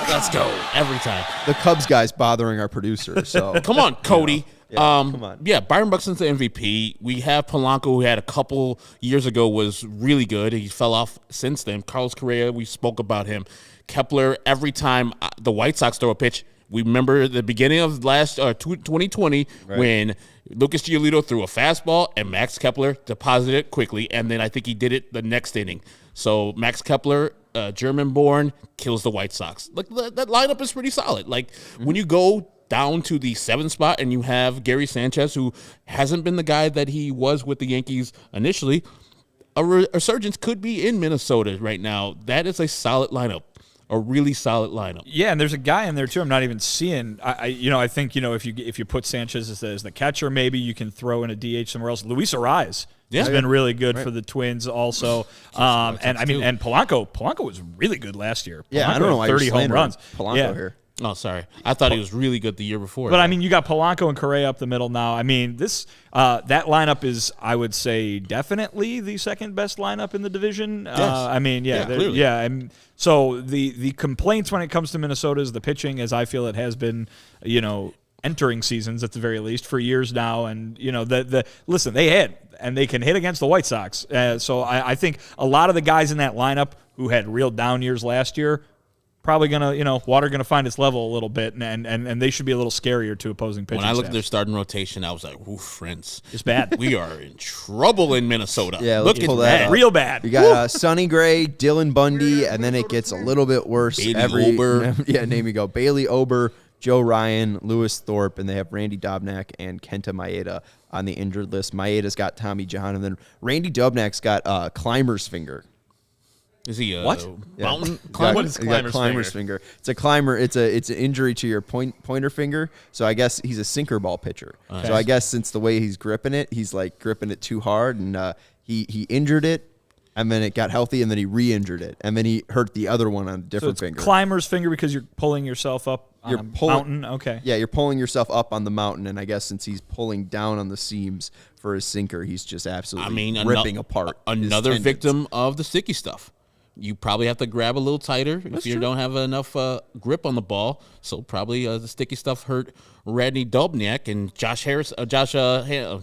Let's go. Every time. The Cubs guy's bothering our producer, so... Come on, Cody. Yeah, come on. Yeah, Byron Buxton's the MVP. We have Polanco, who had a couple years ago, was really good. He fell off since then. Carlos Correa, we spoke about him. Kepler, every time the White Sox throw a pitch, We remember the beginning of 2020 when Lucas Giolito threw a fastball and Max Kepler deposited it quickly, and then I think he did it the next inning. So Max Kepler, German-born, kills the White Sox. Like that lineup is pretty solid. Like when you go down to the 7th spot and you have Gary Sanchez, who hasn't been the guy that he was with the Yankees initially, a resurgence could be in Minnesota right now. That is a solid lineup. A really solid lineup. Yeah, and there's a guy in there too. I'm not even seeing. I think if you put Sanchez as the catcher, maybe you can throw in a DH somewhere else. Luis Arraez has been really good for the Twins also. And Polanco was really good last year. Yeah, I don't know why 30 home runs. Polanco here. Oh, sorry. I thought he was really good the year before. But, you got Polanco and Correa up the middle now. That lineup is, I would say, definitely the second best lineup in the division. Yes. So the complaints when it comes to Minnesota is the pitching, as I feel it has been, entering seasons at the very least for years now. And, listen, they hit, and they can hit against the White Sox. So I think a lot of the guys in that lineup who had real down years last year probably water gonna find its level a little bit, and they should be a little scarier to opposing pitching. When I looked at their starting rotation, I was like, "Ooh, friends, it's bad. We are in trouble in Minnesota. Yeah, look at that, real bad." You got Sonny Gray, Dylan Bundy, and then it gets a little bit worse. Ober. Yeah, name you go. Bailey Ober, Joe Ryan, Lewis Thorpe, and they have Randy Dobnak and Kenta Maeda on the injured list. Maeda's got Tommy John, and then Randy Dobnak's got climber's finger. Is he a mountain climber? What is climber's finger? It's a climber. It's an injury to your pointer finger. So I guess he's a sinker ball pitcher. So I guess since the way he's gripping it, he's like gripping it too hard, and he injured it, and then it got healthy, and then he re-injured it, and then he hurt the other one on a different finger. Climber's finger because you're pulling yourself up on a mountain. Okay. Yeah, you're pulling yourself up on the mountain, and I guess since he's pulling down on the seams for his sinker, he's just absolutely ripping apart. Another victim of the sticky stuff. You probably have to grab a little tighter if you don't have enough grip on the ball. So probably the sticky stuff hurt Randy Dobnak, and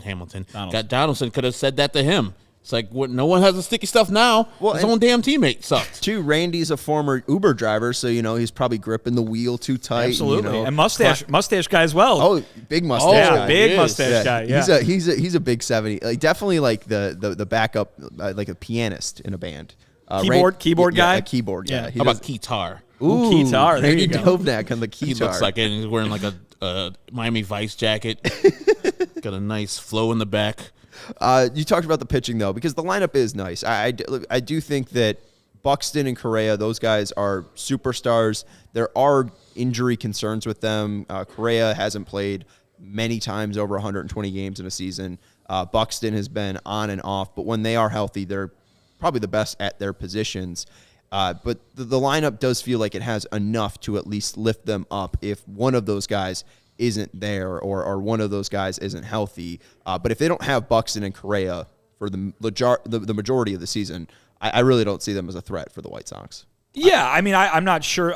Hamilton. Donaldson could have said that to him. It's like, no one has the sticky stuff now. Well, his own damn teammate sucked. Too, Randy's a former Uber driver, so he's probably gripping the wheel too tight. Absolutely, and mustache guy as well. Oh, big mustache guy. Big mustache guy. Yeah. He's a big 70. Definitely like the backup, like a pianist in a band. Keyboard guy? A keyboard guy. How about guitar? Ooh, guitar. There you go. Dobnak on the guitar. He looks like it. He's wearing like a Miami Vice jacket. Got a nice flow in the back. You talked about the pitching, though, because the lineup is nice. I do think that Buxton and Correa, those guys are superstars. There are injury concerns with them. Correa hasn't played many times over 120 games in a season. Buxton has been on and off, but when they are healthy, they're probably the best at their positions. But the lineup does feel like it has enough to at least lift them up if one of those guys isn't there or one of those guys isn't healthy. But if they don't have Buxton and Correa for the majority of the season, I really don't see them as a threat for the White Sox. Yeah, I'm not sure.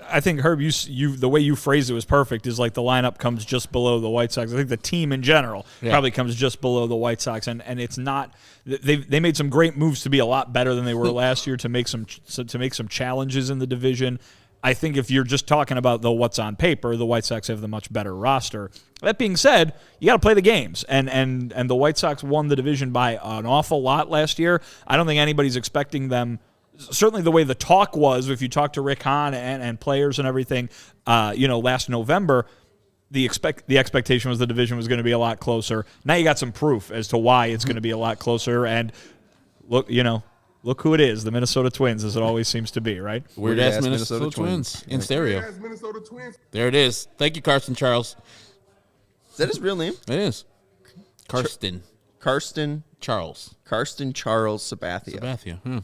I think, Herb, you the way you phrased it was perfect. Is like the lineup comes just below the White Sox. I think the team in general probably comes just below the White Sox, and it's not. They made some great moves to be a lot better than they were last year to make some challenges in the division. I think if you're just talking about what's on paper, the White Sox have the much better roster. That being said, you got to play the games, and the White Sox won the division by an awful lot last year. I don't think anybody's expecting them. Certainly the way the talk was, if you talk to Rick Hahn and players and everything, last November, the expectation was the division was going to be a lot closer. Now you got some proof as to why it's going to be a lot closer. And look who it is, the Minnesota Twins, as it always seems to be, right? Weird-ass Minnesota Twins in stereo. Minnesota Twins. There it is. Thank you, Carson Charles. Is that his real name? It is. Karsten Charles Sabathia.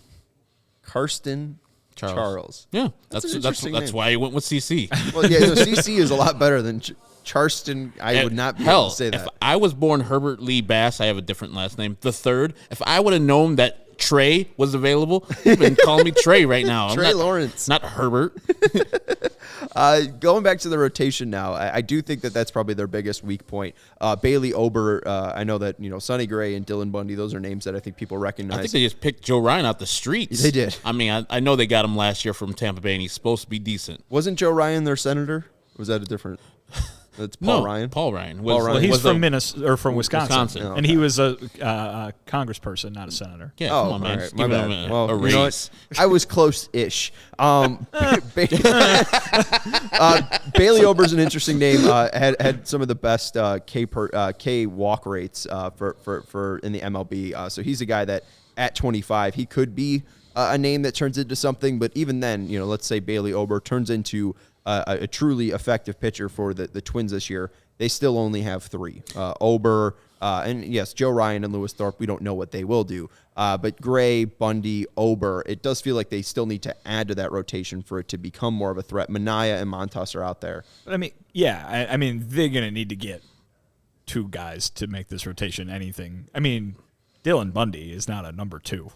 Karsten Charles. Yeah, that's why he went with CC. Well, yeah, so CC is a lot better than Charleston. I would not be able to say that. If I was born Herbert Lee Bass, I have a different last name, the third. If I would have known that Trey was available, you've been calling me Trey right now. Trey Lawrence. Not Herbert. Going back to the rotation now, I do think that that's probably their biggest weak point. Bailey Ober, I know that Sonny Gray and Dylan Bundy, those are names that I think people recognize. I think they just picked Joe Ryan out the streets. They did. I mean, I know they got him last year from Tampa Bay, and he's supposed to be decent. Wasn't Joe Ryan their senator? Was that a different? That's Paul Ryan. Paul Ryan. Well, he's from Minnesota or from Wisconsin. Oh, and he was a congressperson, not a senator. Yeah, come on, man. Right, my bad. A raise. You know what? I was close-ish. Bailey Ober's an interesting name. Had some of the best K walk rates for in the MLB. So he's a guy that at 25 he could be a name that turns into something. But even then, let's say Bailey Ober turns into a truly effective pitcher for the Twins this year. They still only have 3. Ober, and yes, Joe Ryan and Lewis Thorpe, we don't know what they will do. But Gray, Bundy, Ober, it does feel like they still need to add to that rotation for it to become more of a threat. Manaea and Montas are out there. But they're going to need to get 2 guys to make this rotation anything. Dylan Bundy is not a number 2.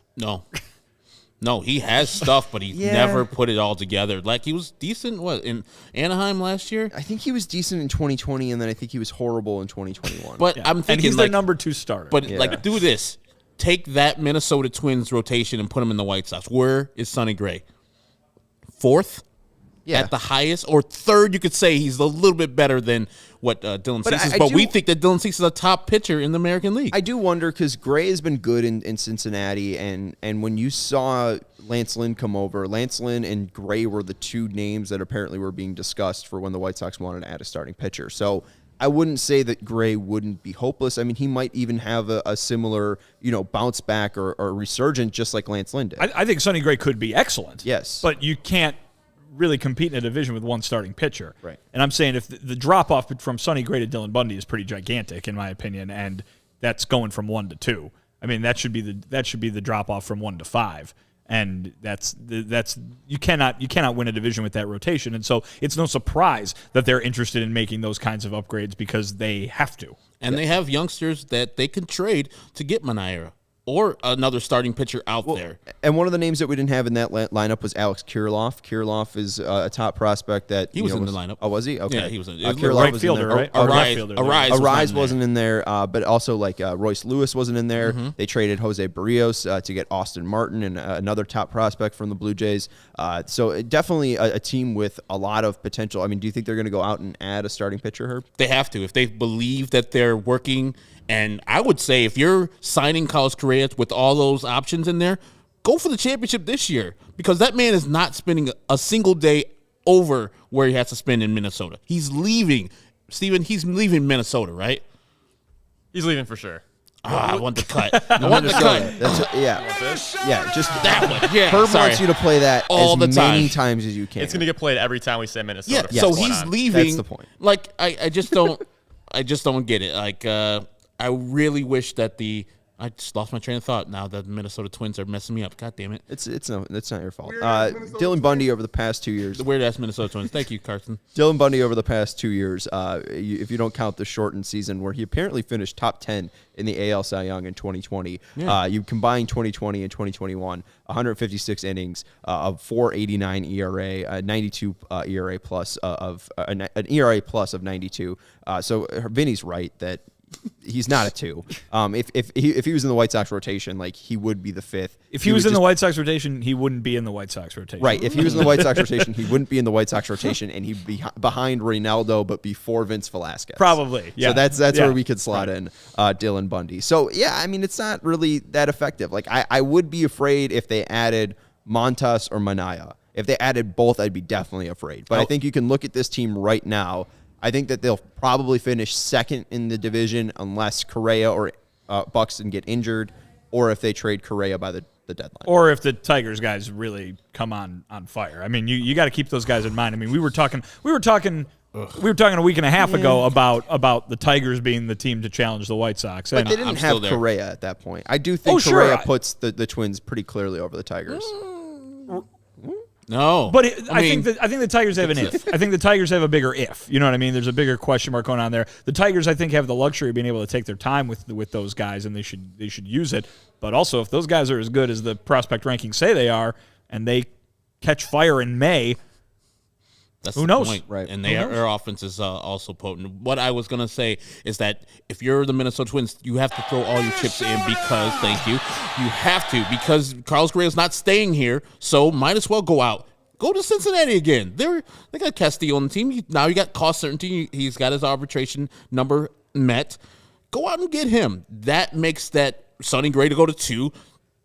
No, he has stuff, but he's never put it all together. Like, he was decent, in Anaheim last year? I think he was decent in 2020, and then I think he was horrible in 2021. But I'm thinking, and he's their number 2 starter. But, do this. Take that Minnesota Twins rotation and put him in the White Sox. Where is Sonny Gray? 4th? Yeah. At the highest? Or 3rd, you could say he's a little bit better than what Dylan Cease is. But we think that Dylan Cease is a top pitcher in the American League. I do wonder, because Gray has been good in Cincinnati, and when you saw Lance Lynn come over, Lance Lynn and Gray were the 2 names that apparently were being discussed for when the White Sox wanted to add a starting pitcher. So I wouldn't say that Gray wouldn't be hopeless. He might even have a similar, bounce back or resurgence just like Lance Lynn did. I think Sonny Gray could be excellent. Yes. But you can't really compete in a division with 1 starting pitcher. Right. And I'm saying if the drop-off from Sonny Gray to Dylan Bundy is pretty gigantic, in my opinion, and that's going from 1 to 2. That should be the drop-off from 1 to 5. And that's you cannot win a division with that rotation. And so it's no surprise that they're interested in making those kinds of upgrades because they have to. And they have youngsters that they can trade to get Manaea or another starting pitcher out there. And one of the names that we didn't have in that lineup was Alex Kiriloff. Kiriloff is a top prospect that he was in the lineup. Oh, was he? Okay. Yeah, he was in Kiriloff right fielder, right? Arise wasn't in there, but also Royce Lewis wasn't in there. Mm-hmm. They traded Jose Barrios to get Austin Martin and another top prospect from the Blue Jays. So definitely a team with a lot of potential. Do you think they're going to go out and add a starting pitcher, Herb? They have to. If they believe that they're working. And I would say if you're signing Carlos Correa with all those options in there, go for the championship this year because that man is not spending a single day over where he has to spend in Minnesota. He's leaving. Steven, he's leaving Minnesota, right? He's leaving for sure. I want the cut. I want the cut. Yeah, just that one. Yeah, Herb wants you to play that all as many times as you can. It's going to get played every time we say Minnesota. Yeah, so he's leaving. That's the point. Like, I just don't get it. Like, I really wish that I just lost my train of thought now that the Minnesota Twins are messing me up. God damn it. It's not your fault. Dylan Bundy over the past 2 years. The weird-ass Minnesota Twins. Thank you, Carson. Dylan Bundy over the past 2 years, if you don't count the shortened season where he apparently finished top 10 in the AL Cy Young in 2020. Yeah. You combine 2020 and 2021, 156 innings of 4.89 ERA, 92 ERA plus of an ERA plus of 92. So Vinny's right that he's not a 2. If he was in the White Sox rotation, he would be the 5th. If he was in the White Sox rotation, he wouldn't be in the White Sox rotation. Right. If he was in the White Sox rotation, he wouldn't be in the White Sox rotation, and he'd be behind Reynaldo, but before Vince Velasquez. Probably. Yeah. So that's where we could slot in Dylan Bundy. So it's not really that effective. I would be afraid if they added Montas or Manaea. If they added both, I'd be definitely afraid. But I think you can look at this team right now. I think that they'll probably finish 2nd in the division unless Correa or Buxton get injured, or if they trade Correa by the deadline, or if the Tigers guys really come on fire. You got to keep those guys in mind. We were talking a week and a half ago about the Tigers being the team to challenge the White Sox. But they didn't have Correa at that point. I do think Correa puts the Twins pretty clearly over the Tigers. No, but I think the Tigers have an if. I think the Tigers have a bigger if. You know what I mean? There's a bigger question mark going on there. The Tigers, I think, have the luxury of being able to take their time with those guys, and they should use it. But also, if those guys are as good as the prospect rankings say they are, and they catch fire in May, who knows? Point. Right. And their offense is also potent. What I was going to say is that if you're the Minnesota Twins, you have to throw all your chips in because, you have to, because Carlos Correa is not staying here, so might as well go out. Go to Cincinnati again. They got Castillo on the team. Now you got cost certainty. He's got his arbitration number met. Go out and get him. That makes that Sonny Gray to go to 2.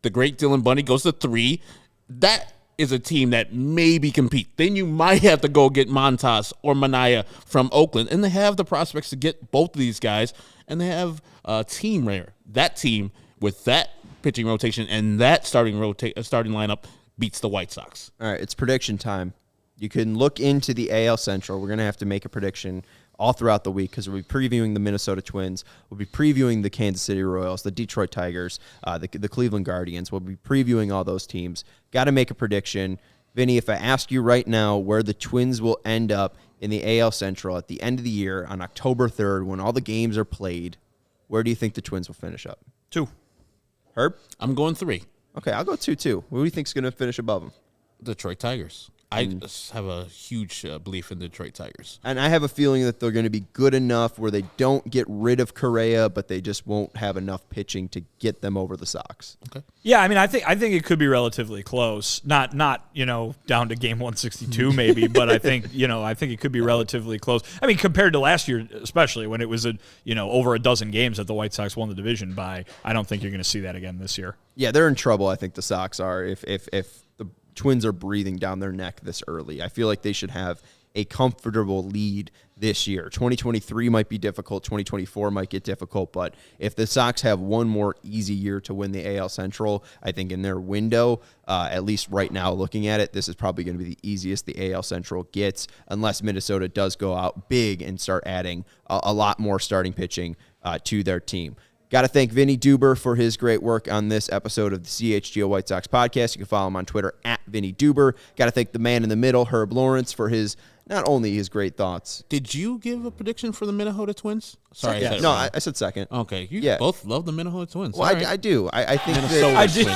The great Dylan Bundy goes to 3. That is a team that maybe compete. Then you might have to go get Montas or Manaya from Oakland, and they have the prospects to get both of these guys, and they have a team there. That team with that pitching rotation and that starting lineup beats the White Sox. All right, it's prediction time. You can look into the AL Central. We're going to have to make a prediction all throughout the week because we'll be previewing the Minnesota Twins. We'll be previewing the Kansas City Royals, the Detroit Tigers, the Cleveland Guardians. We'll be previewing all those teams. Got to make a prediction. Vinny, if I ask you right now where the Twins will end up in the AL Central at the end of the year on October 3rd when all the games are played, where do you think the Twins will finish up? 2. Herb? I'm going 3. Okay, I'll go 2 too. Who do you think is going to finish above them? Detroit Tigers. I just have a huge belief in the Detroit Tigers. And I have a feeling that they're going to be good enough where they don't get rid of Correa, but they just won't have enough pitching to get them over the Sox. Okay. Yeah, I mean, I think it could be relatively close. Not down to game 162 maybe, but I think it could be relatively close. I mean, compared to last year, especially when it was over a dozen games that the White Sox won the division by, I don't think you're going to see that again this year. Yeah, they're in trouble. I think the Sox are if the Twins are breathing down their neck this early. I feel like they should have a comfortable lead this year. 2023 might be difficult. 2024 might get difficult. But if the Sox have one more easy year to win the AL Central, I think in their window, at least right now looking at it, this is probably going to be the easiest the AL Central gets unless Minnesota does go out big and start adding a lot more starting pitching to their team. Got to thank Vinnie Duber for his great work on this episode of the CHGO White Sox podcast. You can follow him on Twitter at Vinnie Duber. Got to thank the man in the middle, Herb Lawrence, for not only his great thoughts. Did you give a prediction for the Minnesota Twins? Sorry, I said second. Okay, you both love the Minnesota Twins. Well, I do. I think Minnesota that Twins.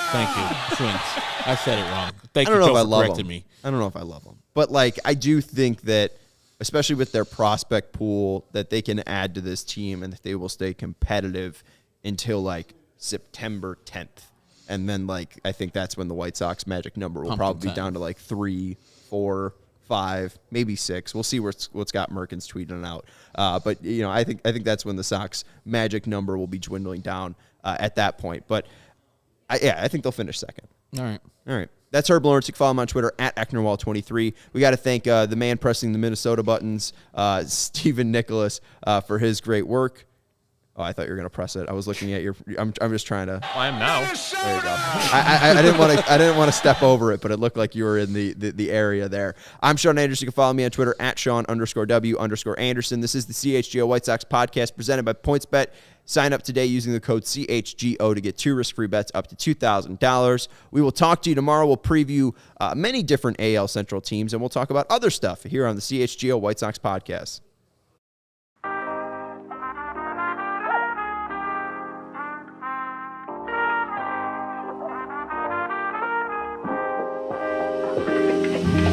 Thank you, Twins. I said it wrong. Thank you for correcting me. I don't know if I love them, but I do think that, especially with their prospect pool, that they can add to this team and that they will stay competitive until September 10th. And then I think that's when the White Sox magic number will probably be down to 3, 4, 5, maybe 6. We'll see what Scott Merkin's tweeting out. But I think that's when the Sox magic number will be dwindling down at that point. But I think they'll finish second. All right. That's Herb Lawrence. You can follow him on Twitter at Ecknerwall23. We got to thank the man pressing the Minnesota buttons, Stephen Nicholas, for his great work. Oh, I thought you were gonna press it. I was looking at your. I'm just trying to. I am now. There you go. I didn't want to step over it, but it looked like you were in the area there. I'm Sean Anderson. You can follow me on Twitter at Sean_W_Anderson. This is the CHGO White Sox podcast presented by PointsBet. Sign up today using the code CHGO to get 2 risk-free bets up to $2,000. We will talk to you tomorrow. We'll preview many different AL Central teams, and we'll talk about other stuff here on the CHGO White Sox podcast.